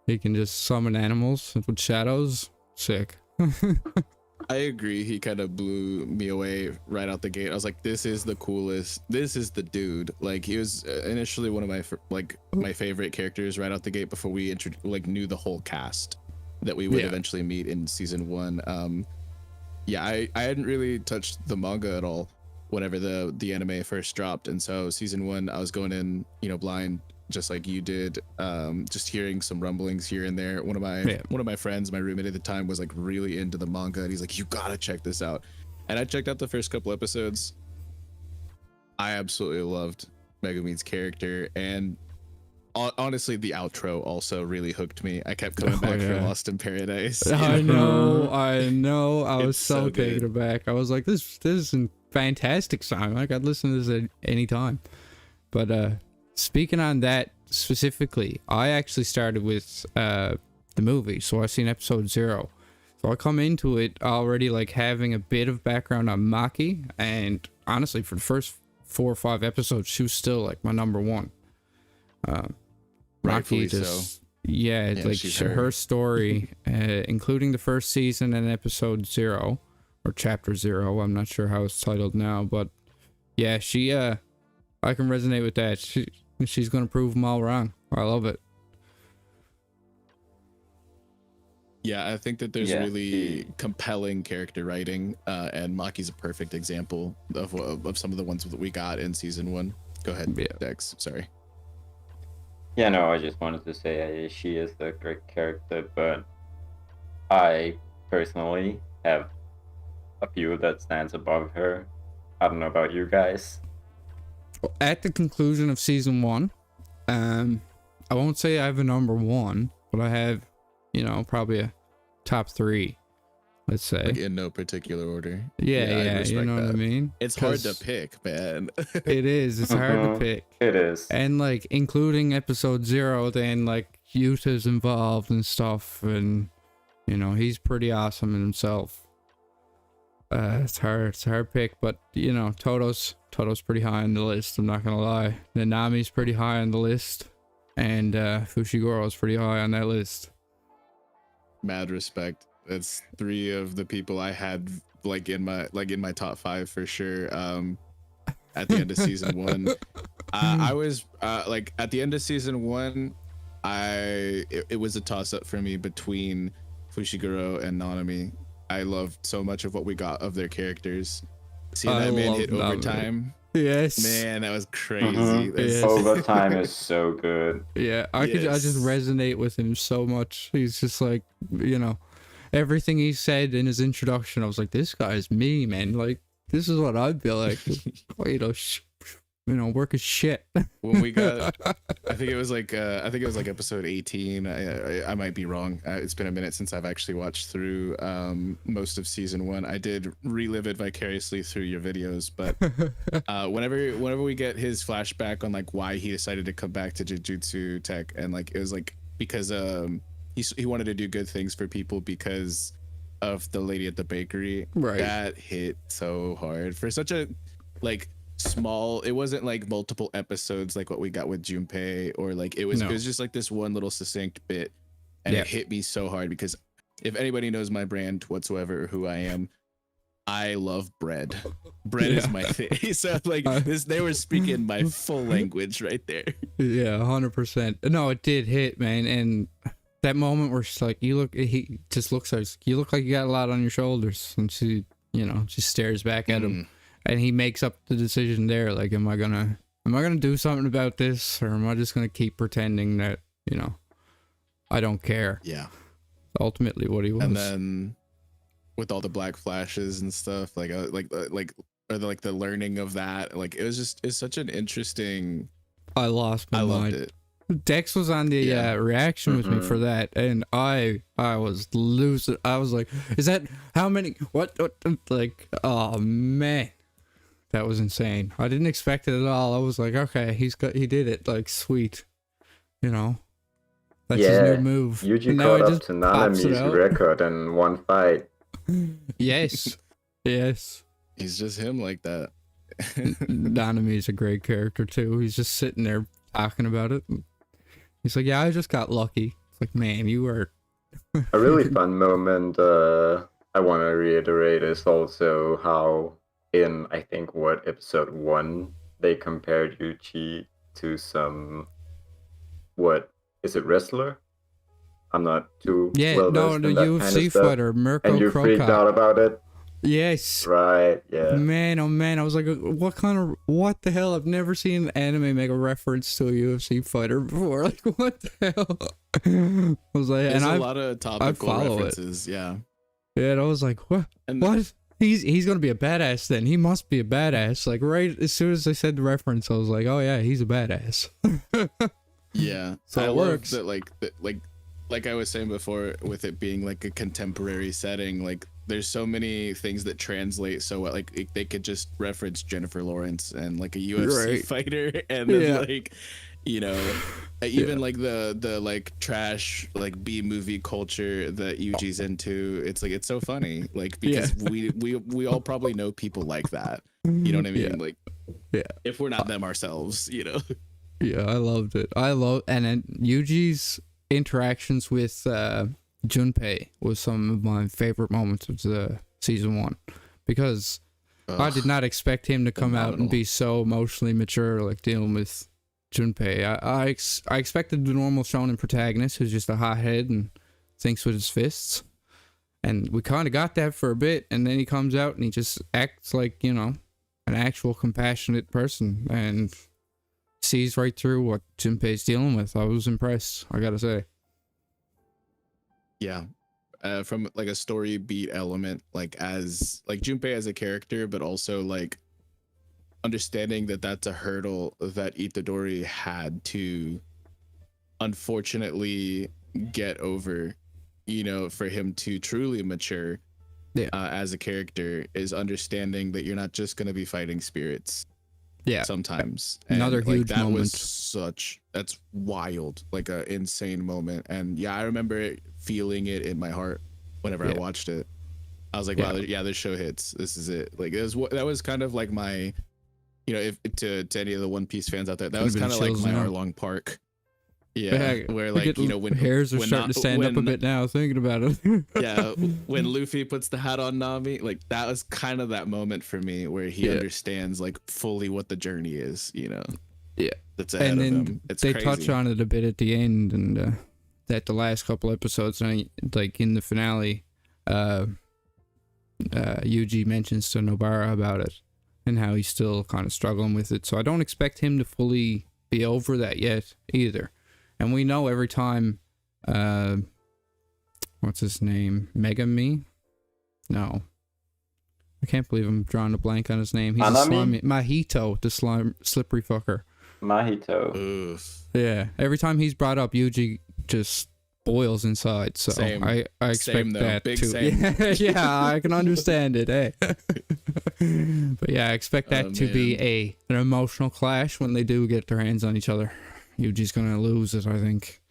He can just summon animals with shadows. Sick.
I agree. He kind of blew me away right out the gate. I was like, this is the coolest. This is the dude. Like, he was initially one of my favorite characters right out the gate before we knew the whole cast that we would eventually meet in season 1. Yeah, I hadn't really touched the manga at all whenever the anime first dropped, and so season 1 I was going in, blind, just like you did, just hearing some rumblings here and there. One of my friends, my roommate at the time, was like really into the manga, and he's like, you gotta check this out. And I checked out the first couple episodes. I absolutely loved Megumi's character, and honestly the outro also really hooked me. I kept coming back for Lost in Paradise.
I know. I was
It's
so
so
taken
good.
aback. I was like, this is a fantastic song. Like, I'd listen to this at any time. But speaking on that specifically, I actually started with the movie, so I seen episode 0. So I come into it already like having a bit of background on Maki, and honestly, for the first 4 or 5 episodes, she was still like my number one.
Rightfully
Maki just
so.
yeah,
Yeah,
like
she's
her
her.
story, including the first season and episode 0 or chapter 0. I'm not sure how it's titled now, but yeah, she I can resonate with that. She's gonna prove them all wrong. I love it.
Yeah, I think that there's
Yeah,
really
he-
compelling character writing, and Maki's a perfect example of some of the ones that we got in season 1. Go ahead,
Yeah.
Dex. Sorry.
Yeah, no, I just wanted to say she is a great character, but I personally have a few that stands above her. I don't know about you guys.
At the conclusion of season 1, I won't say I have a number 1, but I have, probably a top 3, let's say.
Like, in no particular order.
Yeah,
I
you
respect
know what I
that.
mean?
It's hard to
'Cause
pick, man.
It is. It's hard to
Mhm.
pick.
It is.
And like including episode 0, then like Yuta's involved and stuff, and he's pretty awesome in himself. It's a hard pick, but Toto's pretty high on the list. I'm not gonna lie. Nanami's pretty high on the list, and Fushigoro's pretty high on that list.
Mad respect. That's 3 of the people I had in my top 5 for sure. At the end of season 1, I was at the end of season 1, it was a toss up for me between Fushiguro and Nanami. I loved so much of what we got of their characters. Seeing
I
that man
love
hit
Nanami.
overtime,
Yes.
man, that was crazy.
Mhm.
That's-
Yes.
Overtime is so good.
Yeah, I just
Yes.
resonate with him so much. He's just like, everything he said in his introduction, I was like, this guy's me, man. Like, this is what I'd be like. Work as shit.
When we got, I think it was like episode 18. I might be wrong. It's been a minute since I've actually watched through most of season 1. I did relive it vicariously through your videos, but whenever we get his flashback on like why he decided to come back to Jujutsu Tech, and like it was like because he wanted to do good things for people because of the lady at the bakery.
Right.
That hit so hard for such a small. It wasn't like multiple episodes like what we got with Junpei, or like it was just like this one little succinct bit, and it hit me so hard because if anybody knows my brand whatsoever or who I am, I love bread. Bread is my thing. So like they were speaking my full language right there.
Yeah, 100%. No, it did hit, man. And that moment where she's like, he just looks like, you look like you got a lot on your shoulders. And she, she stares back at him. And he makes up the decision there. Like, am I gonna do something about this? Or am I just gonna keep pretending that, I don't care?
Yeah.
Ultimately what he was.
And then with all the black flashes and stuff, or the learning of that, like it's such an interesting.
I lost my
I
mind.
loved it.
Dex was on the reaction with me for that, and I was losing. I was like, "Is that how many? What? Like, oh man, that was insane. I didn't expect it at all. I was like, okay, he did it. Like, sweet, that's his new move.
Yuji
And now he
caught up
just
to
pops it
Nanami's
out.
record in one fight.
Yes. Yes.
He's just him like that.
Nanami is a great character too. He's just sitting there talking about it. He's like, yeah, I just got lucky. It's like, man, you were
A really fun moment I want to reiterate is also how in, I think, what, episode 1, they compared Yuji to some, what, is it wrestler? I'm not too well versed in that
UFC
kind of stuff.
fighter, Mirko
And you freaked
Krokop.
out about it?
Yes.
Right, yeah.
Man, oh man, I was like, what the hell? I've never seen an anime make a reference to a UFC fighter before. Like, what the hell? I was like,
There's
and
a lot of topical
follow
references, yeah.
Yeah, and I was like, what?
And
What? He's gonna be a badass then. He must be a badass. Like right as soon as I said the reference, I was like, oh yeah, he's a badass.
yeah,
So
I
it
love
works.
that, like I was saying before, with it being like a contemporary setting, like there's so many things that translate so well. Like they could just reference Jennifer Lawrence and like a UFC
Right.
fighter, and then
Yeah.
like, you know, even like the like trash like B movie culture that Yuji's into. It's like it's so funny, like because we all probably know people like that. You know what I mean?
Yeah.
Like,
Yeah.
if we're not them ourselves, you know.
Yeah, I loved it. And then Yuji's interactions with Junpei was some of my favorite moments of the season 1, because I did not expect him to come out and
phenomenal.
be so emotionally mature, like dealing with Junpei. I expected the normal shonen protagonist who's just a hothead and thinks with his fists, and we kind of got that for a bit, and then he comes out and he just acts like, you know, an actual compassionate person and sees right through what Junpei's dealing with. I was impressed, I gotta say.
Yeah, from like a story beat element, like as like Junpei as a character, but also like understanding that that's a hurdle that Itadori had to unfortunately get over, you know, for him to truly mature as a character, is understanding that you're not just going to be fighting spirits sometimes.
Another
And,
huge
that
moment.
was that's wild, like a insane moment. And yeah, I remember feeling it in my heart whenever I watched it. I was like, wow, this show hits. This is it. Like that was kind of like my, you know, if to any of the One Piece fans out there, that was kind of like my Arlong Park. Yeah, where like, you know, when
hairs are starting to stand up a bit now thinking about it.
Yeah, when Luffy puts the hat on Nami, like that was kind of that moment for me where he understands like fully what the journey is, you know.
Yeah,
that's ahead
and then
of him. It's
they
crazy.
touch on it a bit at the end, and that the last couple episodes, like in the finale, Yuji mentions to Nobara about it and how he's still kind of struggling with it. So I don't expect him to fully be over that yet either. And we know every time, what's his name? Megami? No. I can't believe I'm drawing a blank on his name. He's a slimy, Mahito, the slippery fucker.
Mahito.
Oof.
Yeah. Every time he's brought up, Yuji just boils inside. So
Same.
I expect that
Big
to.
same.
Yeah, I can understand it. Eh? But yeah, I expect that to be an emotional clash when they do get their hands on each other. Yuji's gonna lose it, I think.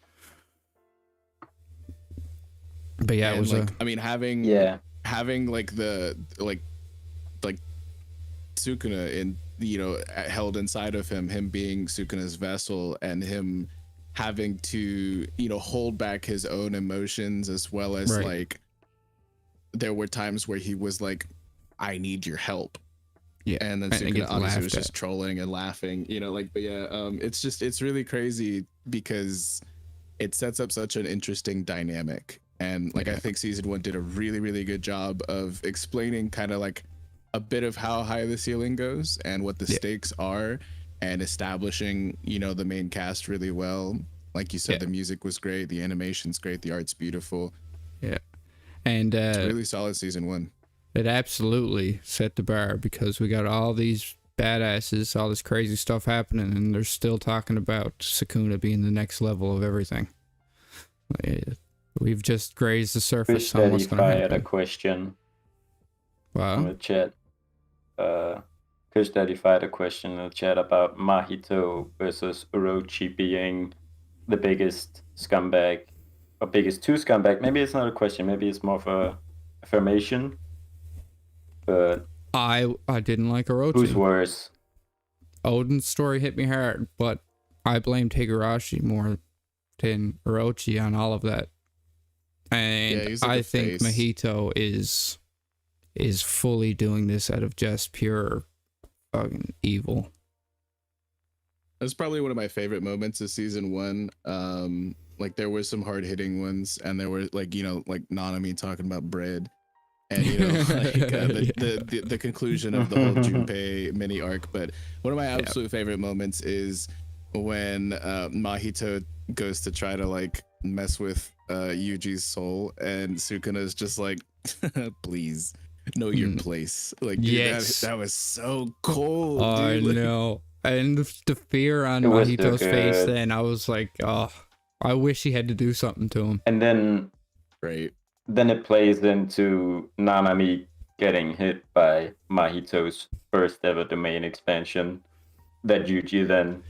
But yeah,
And
it was
like, I mean, having like the like Sukuna in, you know, held inside of him being Sukuna's vessel, and him having to, you know, hold back his own emotions, as well as like there were times where he was like, I need your help. Yeah, and then Sukuna obviously was just trolling and laughing, you know, like, but yeah, it's really crazy because it sets up such an interesting dynamic. And like, I think season 1 did a really, really good job of explaining kind of like a bit of how high the ceiling goes and what the stakes are, and establishing, you know, the main cast really well. Like you said, the music was great, the animation's great, the art's beautiful.
Yeah, and
it's a really solid season 1.
It absolutely set the bar, because we got all these badasses, all this crazy stuff happening, and they're still talking about Sakuna being the next level of everything. We've just grazed the surface on what's going to happen.
I had a question.
Wow.
In the chat. Kush Daddy fired a question in the chat about Mahito versus Orochi being the biggest scumbag, or biggest two scumbag. Maybe it's not a question, maybe it's more of a affirmation, but
I didn't like
who's
Orochi.
worse?
Odin's story hit me hard, but I blame Higurashi more than Orochi on all of that. And
he's like
I
a
think
face.
Mahito is fully doing this out of just pure fucking evil.
That's probably one of my favorite moments of season 1. Like there were some hard hitting ones, and there were like like Nanami talking about bread, and the conclusion of the whole Junpei mini arc. But one of my absolute favorite moments is when Mahito goes to try to like mess with Yuji's soul, and Sukuna's just like, please know your place. Like, dude,
Yes.
that was so cold.
I
dude. Like,
know. And the fear on
It was so
Mahito's face,
good.
then I was like, oh, I wish he had to do something to him.
And then
right.
it plays into Nanami getting hit by Mahito's first ever domain expansion that Yuji then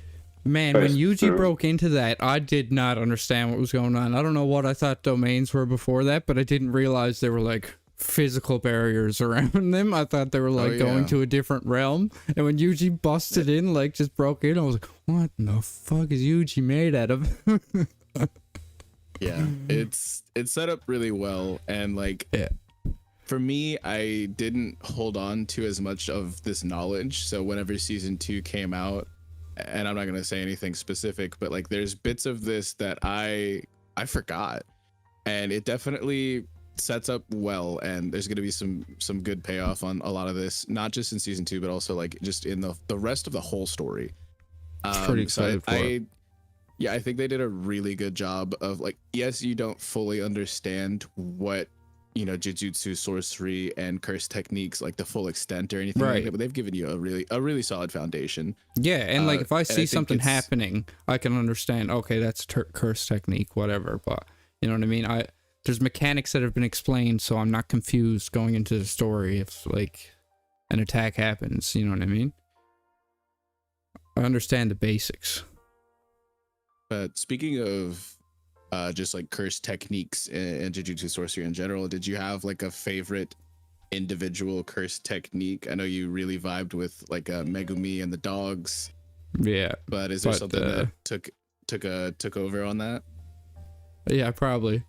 Man, when
burst
Yuji
through.
broke into that, I did not understand what was going on. I don't know what I thought domains were before that, but I didn't realize they were like physical barriers around them. I thought they were like going
yeah.
to a different realm. And when Yuji busted in, like just broke in, I was like, what the fuck is Yuji made out of?
Yeah, it's set up really well, and like for me, I didn't hold on to as much of this knowledge. So whenever season 2 came out, and I'm not gonna say anything specific, but like there's bits of this that I forgot, and it definitely sets up well, and there's gonna be some good payoff on a lot of this, not just in season 2, but also like just in the rest of the whole story.
Pretty excited for it.
Yeah, I think they did a really good job of like, yes, you don't fully understand what, Jujutsu, sorcery, and curse techniques, like the full extent or anything like
Right.
that, but they've given you a really solid foundation.
Yeah, and like if I
and I
see
think
something
it's-
happening, I can understand, okay, that's curse technique, whatever. But you know what I mean? There's mechanics that have been explained, so I'm not confused going into the story if like an attack happens, you know what I mean? I understand the basics.
But speaking of just like curse techniques and Jujutsu sorcery in general, did you have like a favorite individual curse technique? I know you really vibed with like Megumi and the dogs,
Yeah.
but is there
But,
something that took over on that?
Yeah, probably.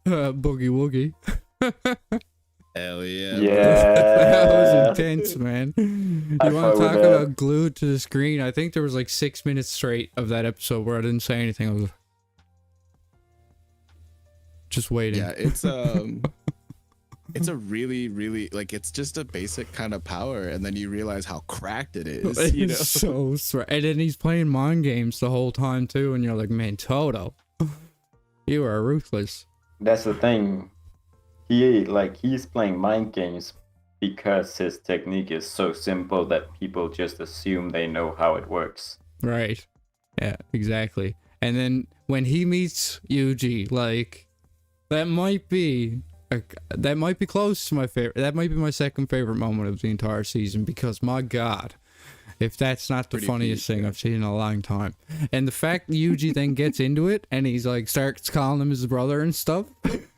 Boogie Woogie.
Hell yeah.
That was
Yeah.
intense, man. You
I
want
fuck
to
with
talk
that.
about glued to the screen? I think there was like 6 minutes straight of that episode where I didn't say anything. I was just waiting.
Yeah, it's it's a really like, it's just a basic kind of power, and then you realize how cracked it is.
It's so smart. And then he's playing mind games the whole time too, and you're like, man, Toto, you are ruthless.
That's the thing. He's playing mind games because his technique is so simple that people just assume they know how it works.
Right. Yeah, exactly. And then when he meets Yuji, like that might be close to my favorite. That might be my second favorite moment of the entire season, because my God, if that's not the
Pretty
funniest
peak,
thing
yeah.
I've seen in a long time. And the fact that Yuji then gets into it and he's like starts calling him his brother and stuff,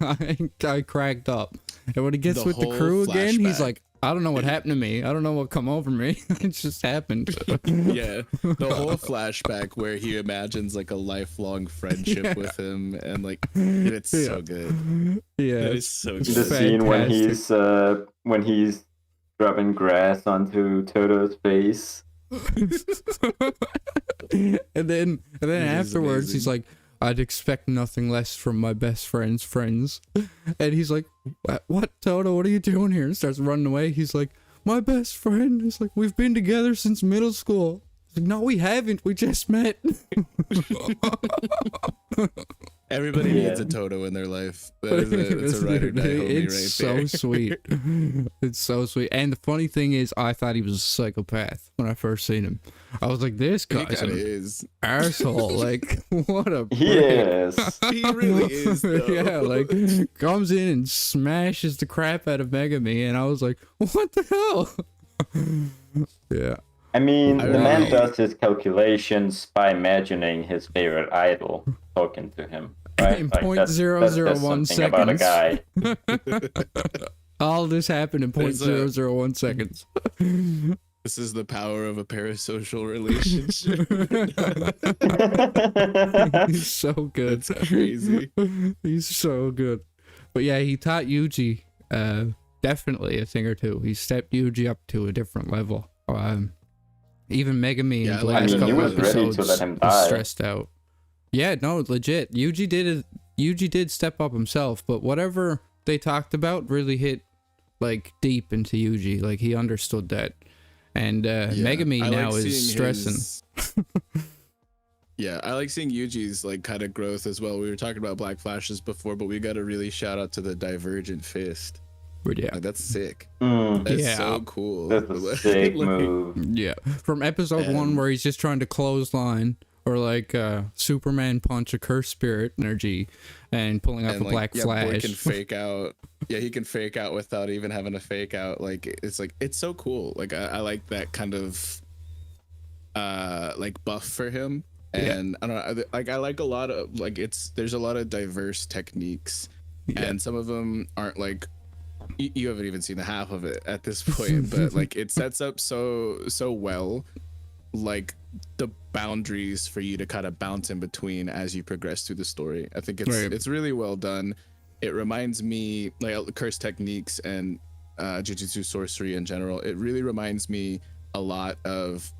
I cracked up. And when he gets
The
with the
whole
crew again, he's
flashback.
like, I don't know what happened to me. I don't know what come over me. It just happened.
Yeah, the whole flashback where he imagines like a lifelong friendship
Yeah.
with him, and like, dude, it's so good.
Yeah.
That is so
it's
good.
The scene
fantastic.
when he's dropping grass onto Toto's face.
and then
It is
afterwards he's
amazing.
like, I'd expect nothing less from my best friend's friends. And he's like, what, Toto, what are you doing here? And starts running away. He's like, my best friend. He's like, we've been together since middle school. He's like, no, we haven't. We just met.
Everybody
Yeah.
needs a Toto in their life. That's a ride or die homie
It's
right
so
there.
sweet. It's so sweet. And the funny thing is, I thought he was a psychopath when I first seen him. I was like, this
He
guy's
kind of
an
is.
arsehole. Like, what a prick.
Yes.
He really is, though.
Yeah, like comes in and smashes the crap out of Megami, and I was like, what the hell? Yeah.
I mean,
I
the man
really-
does his calculations by imagining his favorite idol talking to him. Right?
In
Like, that's
0.001
something about a
seconds.
guy.
All this happened in
There's a-
0.001 seconds.
This is the power of a parasocial relationship.
He's so good.
That's crazy.
He's so good. But yeah, he taught Yuji definitely a thing or two. He stepped Yuji up to a different level. Even Megami
Yeah,
in the
I
last
mean, he
couple
was ready to
episodes
let him
was
die.
stressed out. Yeah, no, legit. Yuji did step up himself, but whatever they talked about really hit like deep into Yuji. Like he understood that. And Megami
I
now
like
is
seeing
stressing.
Yeah, I like seeing Yuji's like kind of growth as well. We were talking about Black Flashes before, but we got to really shout out to the Divergent Fist.
But yeah.
Like, that's sick.
Mm,
That's
Yeah.
so cool.
that's a sick move.
Yeah, from episode 1
And-
where he's just trying to clothesline or like Superman punch a cursed spirit energy and pulling up
And
a black
boy
flash.
can fake out. Yeah, he can fake out without even having to fake out. Like it's so cool. Like I like that kind of like buff for him.
Yeah.
And I don't know, I like a lot of like there's a lot of diverse techniques,
Yeah.
and some of them aren't like you haven't even seen the half of it at this point, but like it sets up so well like the boundaries for you to kind of bounce in between as you progress through the story. I think
Right.
it's really well done. It reminds me like curse techniques and jujutsu sorcery in general. It really reminds me a lot of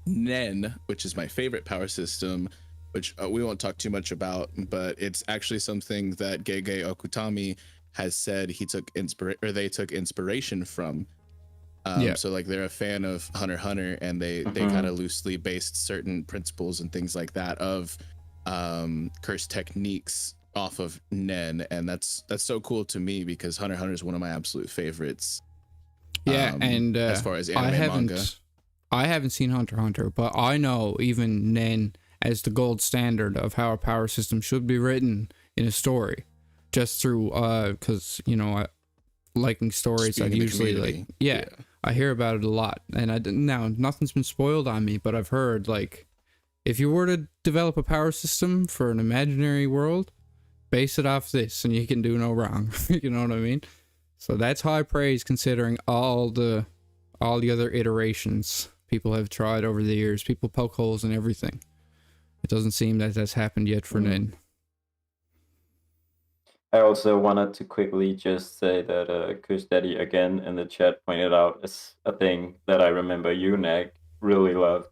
Nen, which is my favorite power system, which we won't talk too much about, but it's actually something that Gege Okutami has said they took inspiration from.
Yeah.
So like they're a fan of Hunter x Hunter, and they kind of loosely based certain principles and things like that of curse techniques off of Nen, and that's so cool to me because Hunter x Hunter is one of my absolute favorites.
Yeah, and
as far as anime manga.
I haven't seen Hunter x Hunter, but I know even Nen as the gold standard of how a power system should be written in a story, just through because liking stories, I
Being in the
usually like
community.
I hear about it a lot, and now nothing's been spoiled on me, but I've heard like if you were to develop a power system for an imaginary world, base it off this, and you can do no wrong. You know what I mean? So that's high praise considering all the other iterations people have tried over the years. People poke holes in everything. It doesn't seem that that's happened yet for Nen.
I also wanted to quickly just say that Kush Daddy again in the chat pointed out is a thing that I remember you, Nag, really loved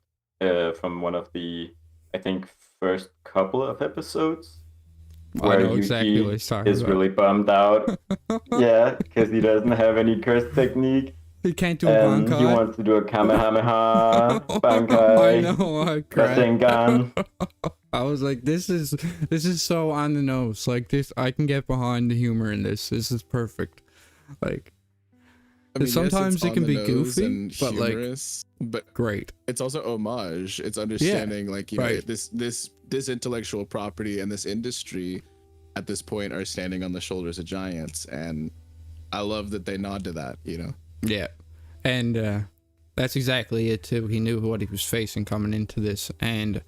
from one of the, I think, first couple of episodes.
I know exactly what he's talking
is
about.
really bummed out. Yeah, because he doesn't have any curse technique.
He can't do a
And he
Bankai.
wants to do a Kamehameha,
I
Bankai,
know, I cried.
Rasengan.
I was like, this is so on the nose. Like this, I can get behind the humor in this. This is perfect. Like,
I mean,
sometimes
it's
it
on
can
the
be
nose
goofy,
and
but like
humorous, but
great.
it's also homage. It's understanding like know,
right.
this intellectual property and this industry at this point are standing on the shoulders of giants, and I love that they nod to that.
Yeah, and that's exactly it too. He knew what he was facing coming into this, and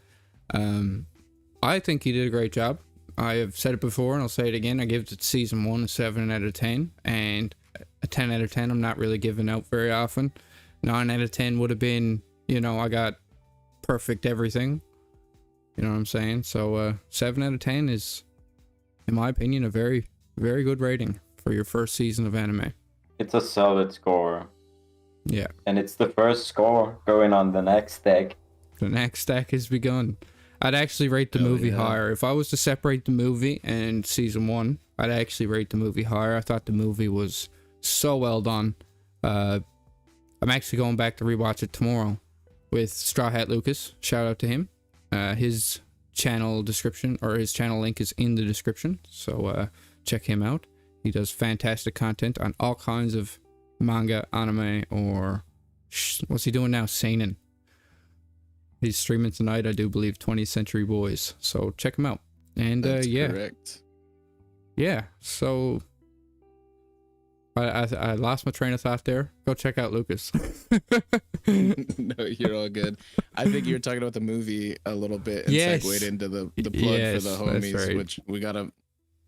I think he did a great job. I have said it before, and I'll say it again. I give it season 1 a 7 out of 10, and a 10 out of 10 I'm not really giving out very often. 9 out of 10 would have been, I got perfect everything. You know what I'm saying? So 7 out of 10 is, in my opinion, a very, very good rating for your first season of anime.
It's a solid score.
Yeah.
And it's the first score going on the next deck.
The next stack has begun. I'd actually rate the
Hell
movie
yeah.
higher. If I was to separate the movie and season 1, I'd actually rate the movie higher. I thought the movie was so well done. I'm actually going back to rewatch it tomorrow with Straw Hat Lucas. Shout out to him. His channel description, or his channel link, is in the description. So check him out. He does fantastic content on all kinds of manga, anime, or what's he doing now? Seinen. He's streaming tonight, I do believe, 20th Century Boys. So check him out. And
That's
yeah,
correct.
yeah. So I lost my train of thought there. Go check out Lucas.
No, you're all good. I think you were talking about the movie a little bit and
Yes.
segued into the plug
Yes,
for the
that's
homies,
right.
which we gotta.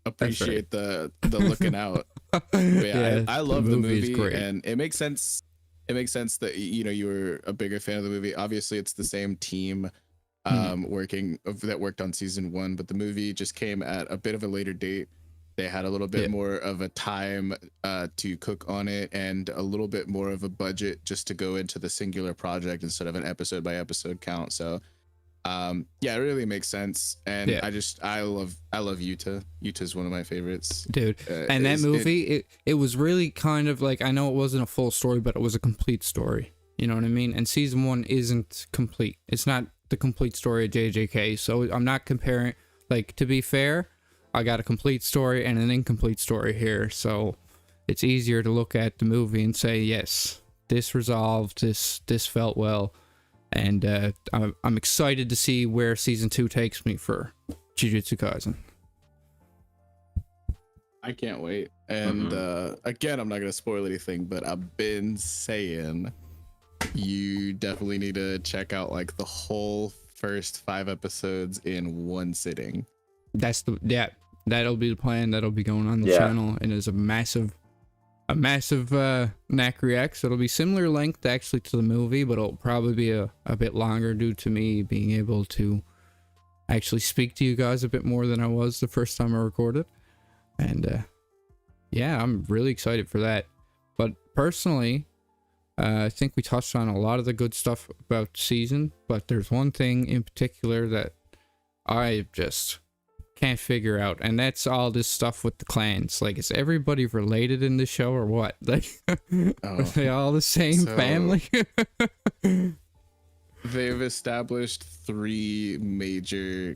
appreciate the looking out. But yeah, I love the
movie is
movie,
great.
and it makes sense. It makes sense that you were a bigger fan of the movie. Obviously, it's the same team that worked on season 1, but the movie just came at a bit of a later date. They had a little bit more of a time to cook on it, and a little bit more of a budget just to go into the singular project instead of an episode by episode count. So it really makes sense. And I love Yuta. Yuta's one of my favorites,
dude. And that movie, it was really kind of like, I know it wasn't a full story, but it was a complete story. You know what I mean? And season 1 isn't complete. It's not the complete story of JJK. So I'm not comparing, like, to be fair, I got a complete story and an incomplete story here, so it's easier to look at the movie and say, yes, this resolved, this felt well, and I'm excited to see where season 2 takes me for Jujutsu Kaisen.
I can't wait. And again, I'm not gonna spoil anything, but I've been saying you definitely need to check out like the whole first 5 episodes in one sitting. That'll be the plan. That'll be going on the channel, and it's a massive Knack Reacts. It'll be similar length actually to the movie, but it'll probably be a bit longer due to me being able to actually speak to you guys a bit more than I was the first time I recorded. And I'm really excited for that. But personally, I think we touched on a lot of the good stuff about the season, but there's one thing in particular that I just can't figure out, and that's all this stuff with the clans. Like, is everybody related in this show or what? Like, are they all the same family? They've established 3 major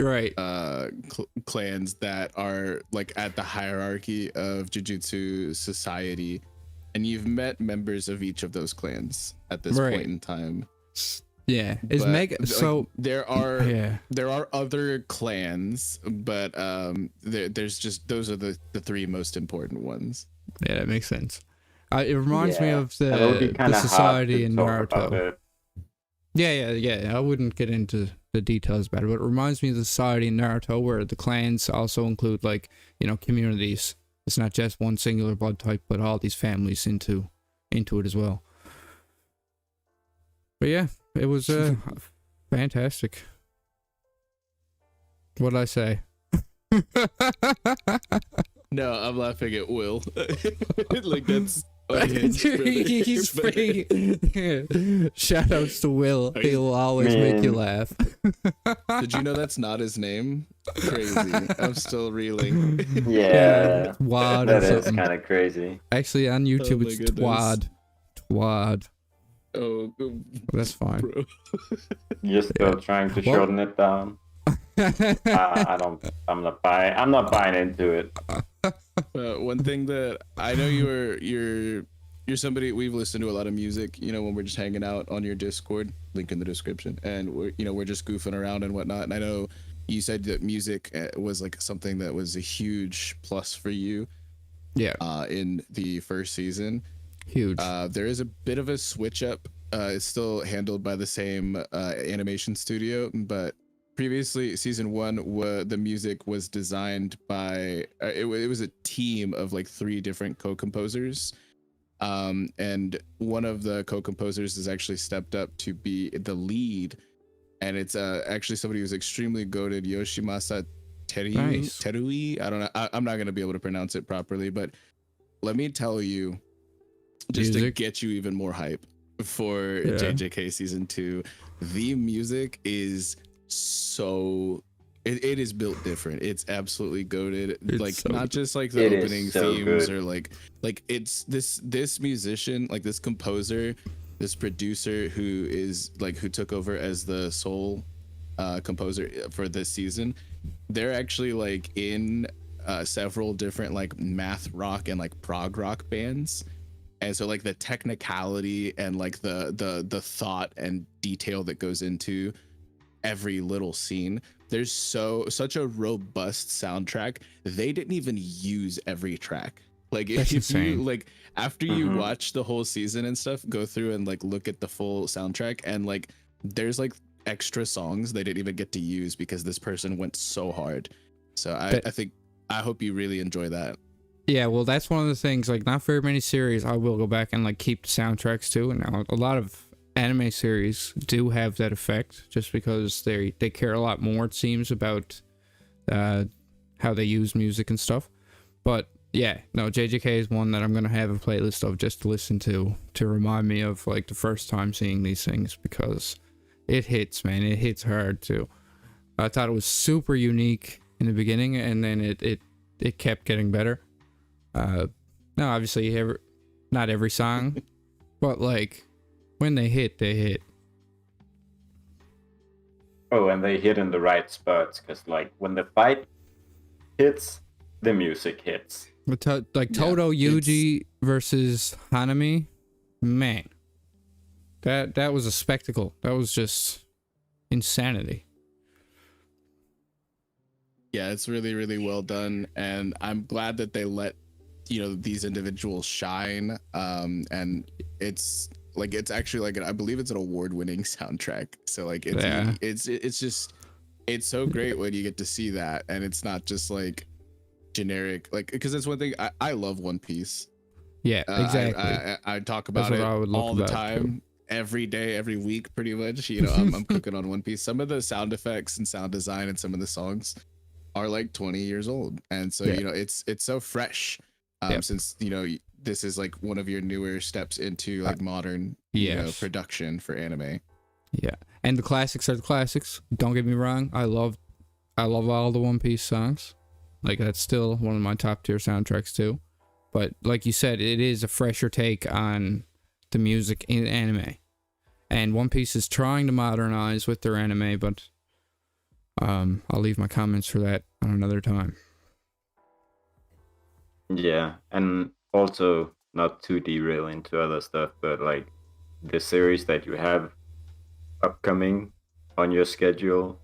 clans that are like at the hierarchy of Jujutsu society, and you've met members of each of those clans at this point in time.
Yeah, is Mega so
there are other clans, but there's just, those are the 3 most important ones.
Yeah, that makes sense. It reminds me of the society in Naruto. Yeah. I wouldn't get into the details about it, but it reminds me of the society in Naruto, where the clans also include, like, communities. It's not just one singular blood type, but all these families into it as well. But yeah, it was fantastic. What'd I say?
No, I'm laughing at Will. Like, that's
he's free. Shout outs to Will. He'll always make you laugh.
Did you know that's not his name? Crazy. I'm still reeling.
Yeah.
Twad.
That is kind of crazy.
Actually, on YouTube, it's Twad. Twad.
Oh,
that's fine.
Bro.
You're still trying to shorten it down. I'm not buying into it.
One thing that I know, you're somebody, we've listened to a lot of music, when we're just hanging out on your Discord, link in the description, and we're just goofing around and whatnot. And I know you said that music was like something that was a huge plus for you. Yeah. In the first season.
Huge.
There is a bit of a switch up. It's still handled by the same animation studio, but previously season 1, the music was designed by it was a team of like 3 different co-composers, and one of the co-composers has actually stepped up to be the lead, and it's actually somebody who's extremely goated, Yoshimasa Terui. I don't know, I'm not going to be able to pronounce it properly, but let me tell you, just to get you even more hype for JJK season 2, the music is so it is built different. It's absolutely goated. Like, so not just like the opening themes or like it's this musician, like this composer, this producer who took over as the sole composer for this season. They're actually like in several different like math rock and like prog rock bands. And so like the technicality and like the thought and detail that goes into every little scene, there's such a robust soundtrack. They didn't even use every track. Like, if you like, after you watch the whole season and stuff, go through and like look at the full soundtrack, and like there's like extra songs they didn't even get to use because this person went so hard. So I think I hope you really enjoy that.
Yeah, well, that's one of the things. Like, not very many series I will go back and like keep the soundtracks too. And now a lot of anime series do have that effect, just because they care a lot more, it seems, about how they use music and stuff. But yeah, no, JJK is one that I'm gonna have a playlist of just to listen to remind me of like the first time seeing these things, because it hits, man. It hits hard too. I thought it was super unique in the beginning, and then it kept getting better. No, obviously not every song, but like when they hit, they hit.
Oh, and they hit in the right spots, because like when the fight hits, the music hits.
Like Todo Yuji versus Hanami, man, that was a spectacle. That was just insanity.
Yeah, it's really, really well done, and I'm glad that they let these individuals shine. And it's actually like I believe it's an award-winning soundtrack. So like it's just so great when you get to see that, and it's not just like generic, like, because that's one thing I love One Piece.
Yeah, exactly.
I talk about it all the time, every day, every week, pretty much. I'm cooking on One Piece. Some of the sound effects and sound design and some of the songs are like 20 years old, and so it's so fresh. Since this is like one of your newer steps into like modern production for anime.
Yeah, and the classics are the classics. Don't get me wrong. I love all the One Piece songs. Like, that's still one of my top tier soundtracks too. But like you said, it is a fresher take on the music in anime. And One Piece is trying to modernize with their anime, but I'll leave my comments for that on another time.
Yeah, and also, not to derail into other stuff, but like the series that you have upcoming on your schedule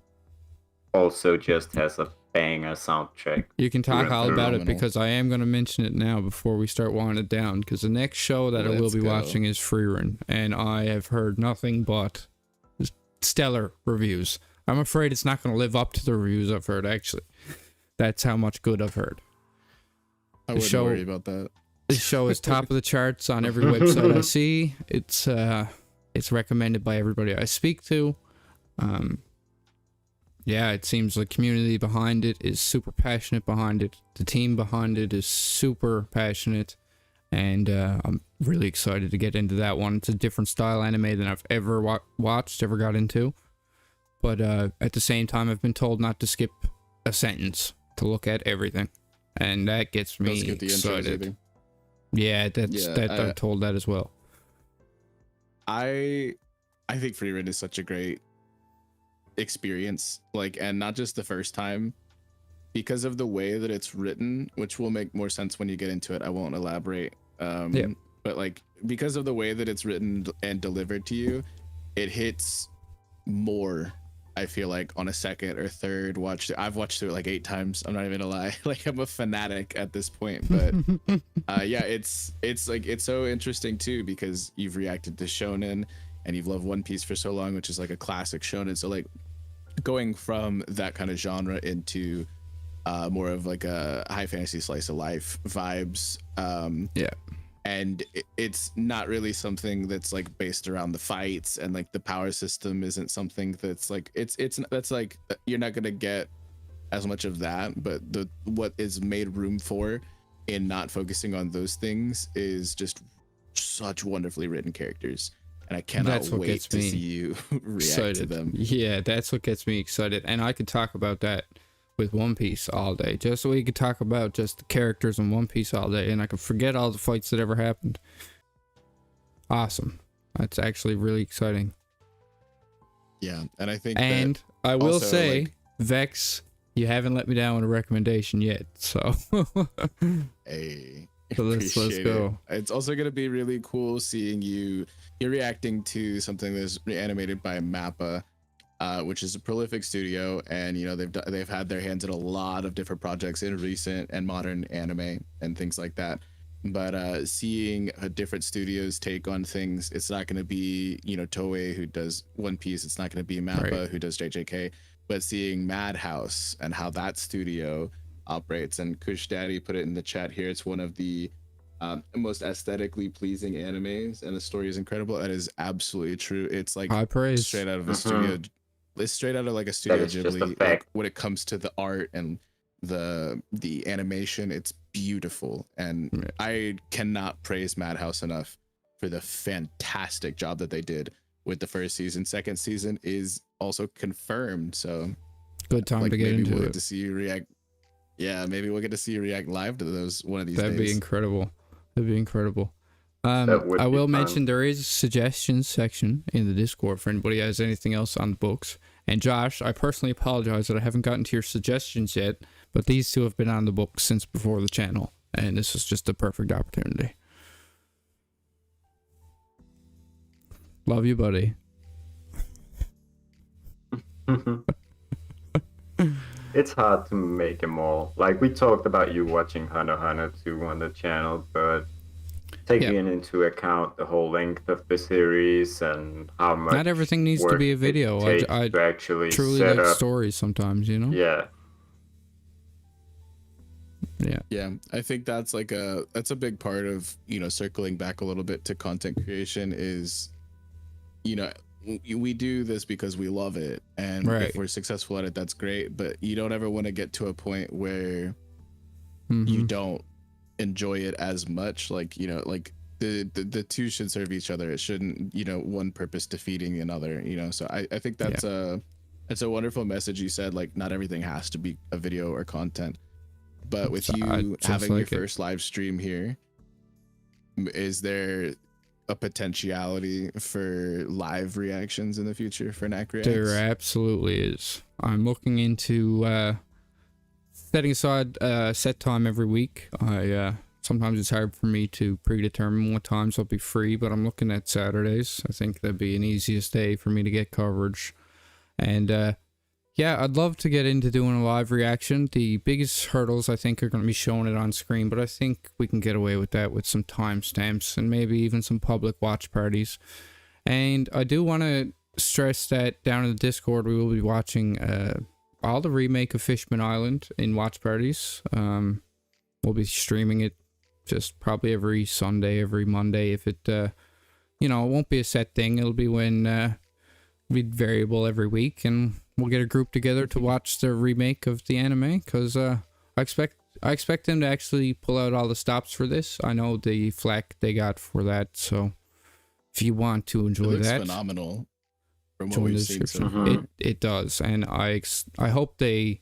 also just has a banger soundtrack.
You can talk all about it, because I am going to mention it now before we start winding it down, because the next show that I will be watching is Freerun, and I have heard nothing but stellar reviews. I'm afraid it's not going to live up to the reviews I've heard, actually. That's how much good I've heard.
I wouldn't worry about that.
This show is top of the charts on every website I see. It's recommended by everybody I speak to. Yeah, it seems the community behind it is super passionate behind it. The team behind it is super passionate, and I'm really excited to get into that one. It's a different style anime than I've ever watched, ever got into. But at the same time, I've been told not to skip a sentence, to look at everything. And that gets me excited. Yeah, I'm told that as well.
I think Freerun is such a great experience, like, and not just the first time, because of the way that it's written, which will make more sense when you get into it. I won't elaborate. But like, because of the way that it's written and delivered to you, it hits more, I feel like, on a second or third watch. I've watched through it like 8 times. I'm not even gonna lie. Like, I'm a fanatic at this point. But yeah, it's like, it's so interesting too, because you've reacted to shonen and you've loved One Piece for so long, which is like a classic shonen. So like, going from that kind of genre into more of like a high fantasy slice of life vibes. And it's not really something that's like based around the fights, and like the power system isn't something that's like that's like, you're not gonna get as much of that. But what is made room for in not focusing on those things is just such wonderfully written characters, and I cannot wait to see you react to them.
Yeah, that's what gets me excited, and I could talk about that with One Piece all day, just so we could talk about just the characters in One Piece all day, and I could forget all the fights that ever happened. Awesome. That's actually really exciting.
Yeah, and I think,
and I will
also,
say,
like,
Vex, you haven't let me down with a recommendation yet, so
hey,
so let's go.
It's also gonna be really cool seeing you're reacting to something that's animated by Mappa, which is a prolific studio, and they've had their hands in a lot of different projects in recent and modern anime and things like that. But seeing a different studio's take on things, it's not going to be Toei, who does One Piece, it's not going to be Mappa, who does JJK, but seeing Madhouse and how that studio operates. And Kush Daddy put it in the chat here. It's one of the most aesthetically pleasing animes, and the story is incredible. That is absolutely true. It's like
High praise.
straight out of a studio. It's straight out of like a Studio
is just a
Ghibli.
fact.
Like, when it comes to the art and the animation, it's beautiful, and I cannot praise Madhouse enough for the fantastic job that they did with the first season. Second season is also confirmed, so
Good time
like
to get
maybe
into
we'll
it.
get to see you react. Yeah, maybe we'll get to see you react live to those one of these
That'd
days.
be incredible. That'd be incredible.
That would
I
be
will
fun.
mention there is a suggestions section in the Discord for anybody who has anything else on the books. And Josh, I personally apologize that I haven't gotten to your suggestions yet, but these two have been on the books since before the channel, and this is just a perfect opportunity. Love you, buddy.
It's hard to make them all. Like, we talked about you watching Hunter x Hunter 2 on the channel, but taking into account the whole length of the series and how much
Not everything needs to
work
be a
it
video.
takes
I
to actually
truly
set
like
up.
stories sometimes, you know?
Yeah.
Yeah, I think that's like that's a big part of, you know, circling back a little bit to content creation is, you know, we do this because we love it, and
Right.
if we're successful at it, that's great, but you don't ever want to get to a point where
Mhm.
you don't enjoy it as much. Like, you know, like the two should serve each other. It shouldn't, you know, one purpose defeating another, you know. So I think that's a wonderful message you said. Like, not everything has to be a video or content, but with you
just
having your
like it.
first live stream here, is there a potentiality for live reactions in the future for Knack Reacts?
There absolutely is. I'm looking into setting aside set time every week. Sometimes it's hard for me to predetermine what times I'll be free, but I'm looking at Saturdays. I think that'd be an easiest day for me to get coverage. And yeah, I'd love to get into doing a live reaction. The biggest hurdles, I think, are going to be showing it on screen, but I think we can get away with that with some timestamps and maybe even some public watch parties. And I do want to stress that down in the Discord, we will be watching all the remake of Fishman Island in watch parties. We'll be streaming it just probably every Sunday, every Monday. If it, you know, it won't be a set thing. It'll be be variable every week, and we'll get a group together to watch the remake of the anime, because I expect them to actually pull out all the stops for this. I know the flack they got for that, so if you want to
It
enjoy
looks
that,
phenomenal from what
join the
we've seen so
description.
far.
Mhm.
It does, and I hope they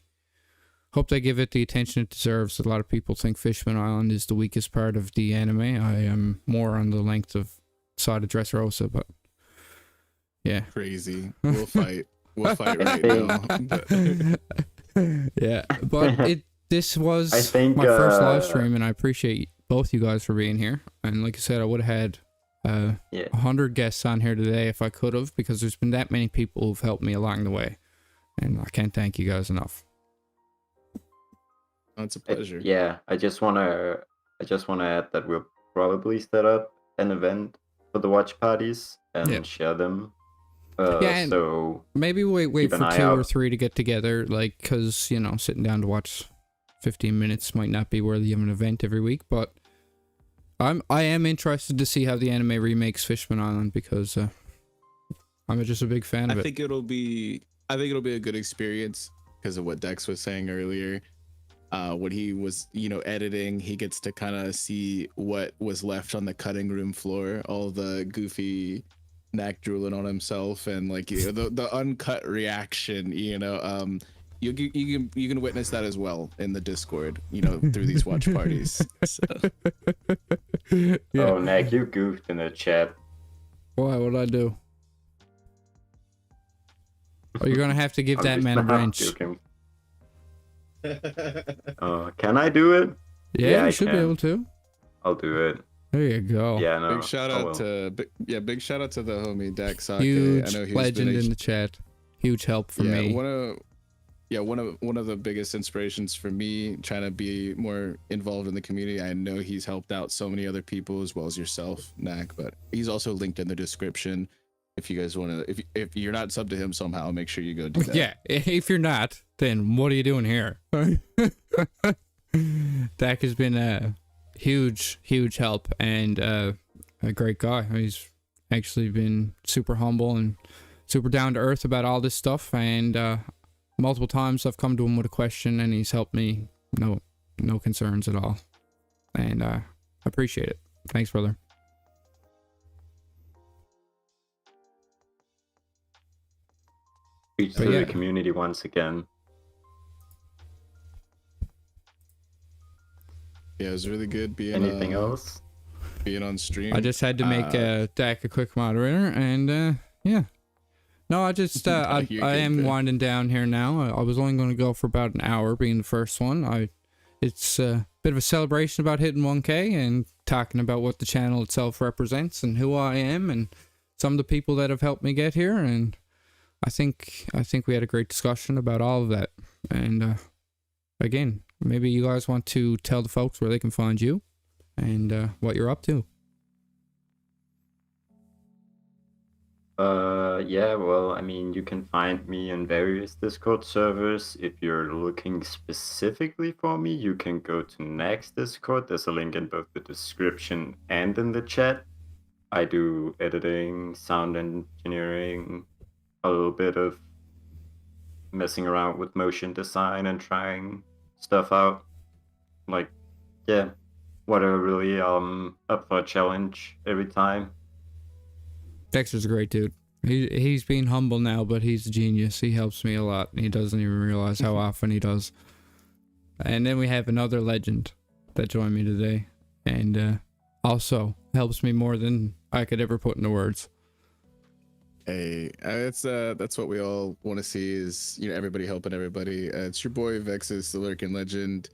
give it the attention it deserves. A lot of people think Fishman Island is the weakest part of the anime. I am more on the length of side of Dressrosa, but yeah.
Crazy. We'll fight. We'll fight right now. But
Yeah, but this was
I think,
my first live stream, and I appreciate both you guys for being here. And like I said, I would have had
Yeah.
100 guests on here today if I could have, because there's been that many people who've helped me along the way, and I can't thank you guys enough.
it's a pleasure.
Yeah, I just wanna add that we'll probably set up an event for the watch parties and
Yeah.
share them.
Yeah, and
So
maybe wait
keep an
for
eye
2 or
out.
3 to get together, like, because, you know, sitting down to watch 15 minutes might not be worthy of an event every week, but I am interested to see how the anime remakes Fishman Island, because I'm just a big fan of
I
it.
think it'll be a good experience because of what Dex was saying earlier. When he was, you know, editing, he gets to kind of see what was left on the cutting room floor, all the goofy Knack drooling on himself, and like, you know, the uncut reaction, you know. You can witness that as well in the Discord, you know, through these watch parties. So,
Yeah.
Oh, Nick, you goofed in the chat.
Why? What'd I do? Oh, you're gonna have to give
I'm
that
just
man a
not
wrench.
joking. Can I do it?
Yeah,
Yeah,
you
I
should be
can.
able to.
I'll do it.
There you go.
Yeah, no.
big shout
I
out
will.
to big shout out to the homie Dex.
Huge
I know he's
legend
been
in the chat. Huge help for
yeah,
me.
one of the biggest inspirations for me trying to be more involved in the community. I know he's helped out so many other people as well as yourself, Knack, but he's also linked in the description. If you guys want to, if you're not sub to him somehow, make sure you go do that.
Yeah, if you're not, then what are you doing here? Dak has been a huge help and a great guy. He's actually been super humble and super down to earth about all this stuff. And multiple times I've come to him with a question and he's helped me. No concerns at all. And I appreciate it. Thanks, brother.
Preach to the community once again.
Yeah, it was really good being.
Anything else?
Being on stream.
I just had to make Dak a quick moderator, and yeah. No, I just I am winding down here now. I was only going to go for about an hour, being the first one. It's a bit of a celebration about hitting 1K and talking about what the channel itself represents and who I am and some of the people that have helped me get here. And I think we had a great discussion about all of that. And again, maybe you guys want to tell the folks where they can find you and what you're up to.
Yeah, well, I mean, you can find me in various Discord servers. If you're looking specifically for me, you can go to Nack's Discord. There's a link in both the description and in the chat. I do editing, sound engineering, a little bit of messing around with motion design and trying stuff out. Like, yeah, whatever really, up for a challenge every time.
Dexter's a great dude. He's being humble now, but he's a genius. He helps me a lot, and he doesn't even realize how often he does. And then we have another legend that joined me today, and also helps me more than I could ever put into words.
Hey, that's what we all want to see is, you know, everybody helping everybody. It's your boy Vexus, the lurking legend.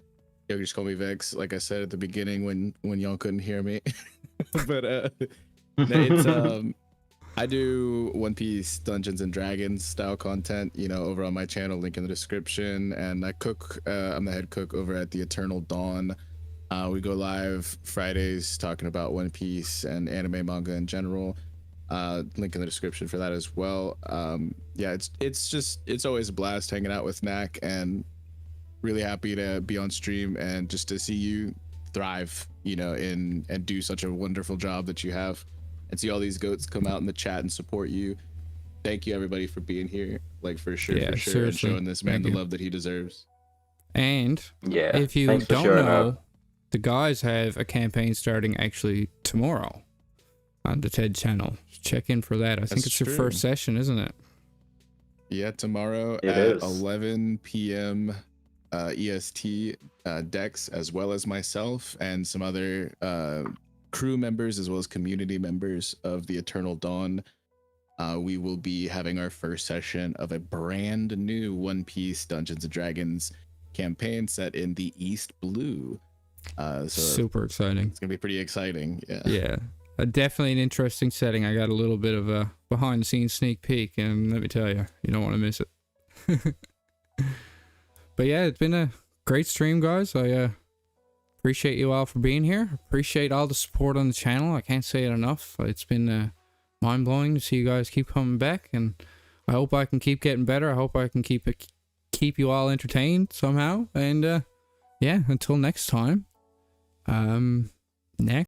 You can just call me Vex, like I said at the beginning when y'all couldn't hear me. But it's I do One Piece Dungeons and Dragons style content, you know, over on my channel, link in the description. And I cook, I'm the head cook over at the Eternal Dawn. We go live Fridays talking about One Piece and anime manga in general. Link in the description for that as well. Yeah, it's always a blast hanging out with Nack, and really happy to be on stream and just to see you thrive, you know, and do such a wonderful job that you have. And see all these goats come out in the chat and support you. Thank you everybody for being here, like for sure, and showing this man the love that he deserves.
And
yeah,
if you don't know, the guys have a campaign starting actually tomorrow on the TED channel. Check in for that. I think it's your first session, isn't it?
Yeah, tomorrow at 11 p.m. EST, Dex, as well as myself and some other crew members as well as community members of the Eternal Dawn. We will be having our first session of a brand new One Piece Dungeons and Dragons campaign set in the East Blue. So
super exciting.
It's gonna be pretty exciting.
Yeah. Definitely an interesting setting. I got a little bit of a behind the scenes sneak peek, and let me tell you, you don't want to miss it. But yeah, it's been a great stream, guys. I appreciate you all for being here. Appreciate all the support on the channel. I can't say it enough. It's been mind-blowing to see you guys keep coming back, and I hope I can keep getting better. I hope I can keep you all entertained somehow. And yeah, until next time, Neck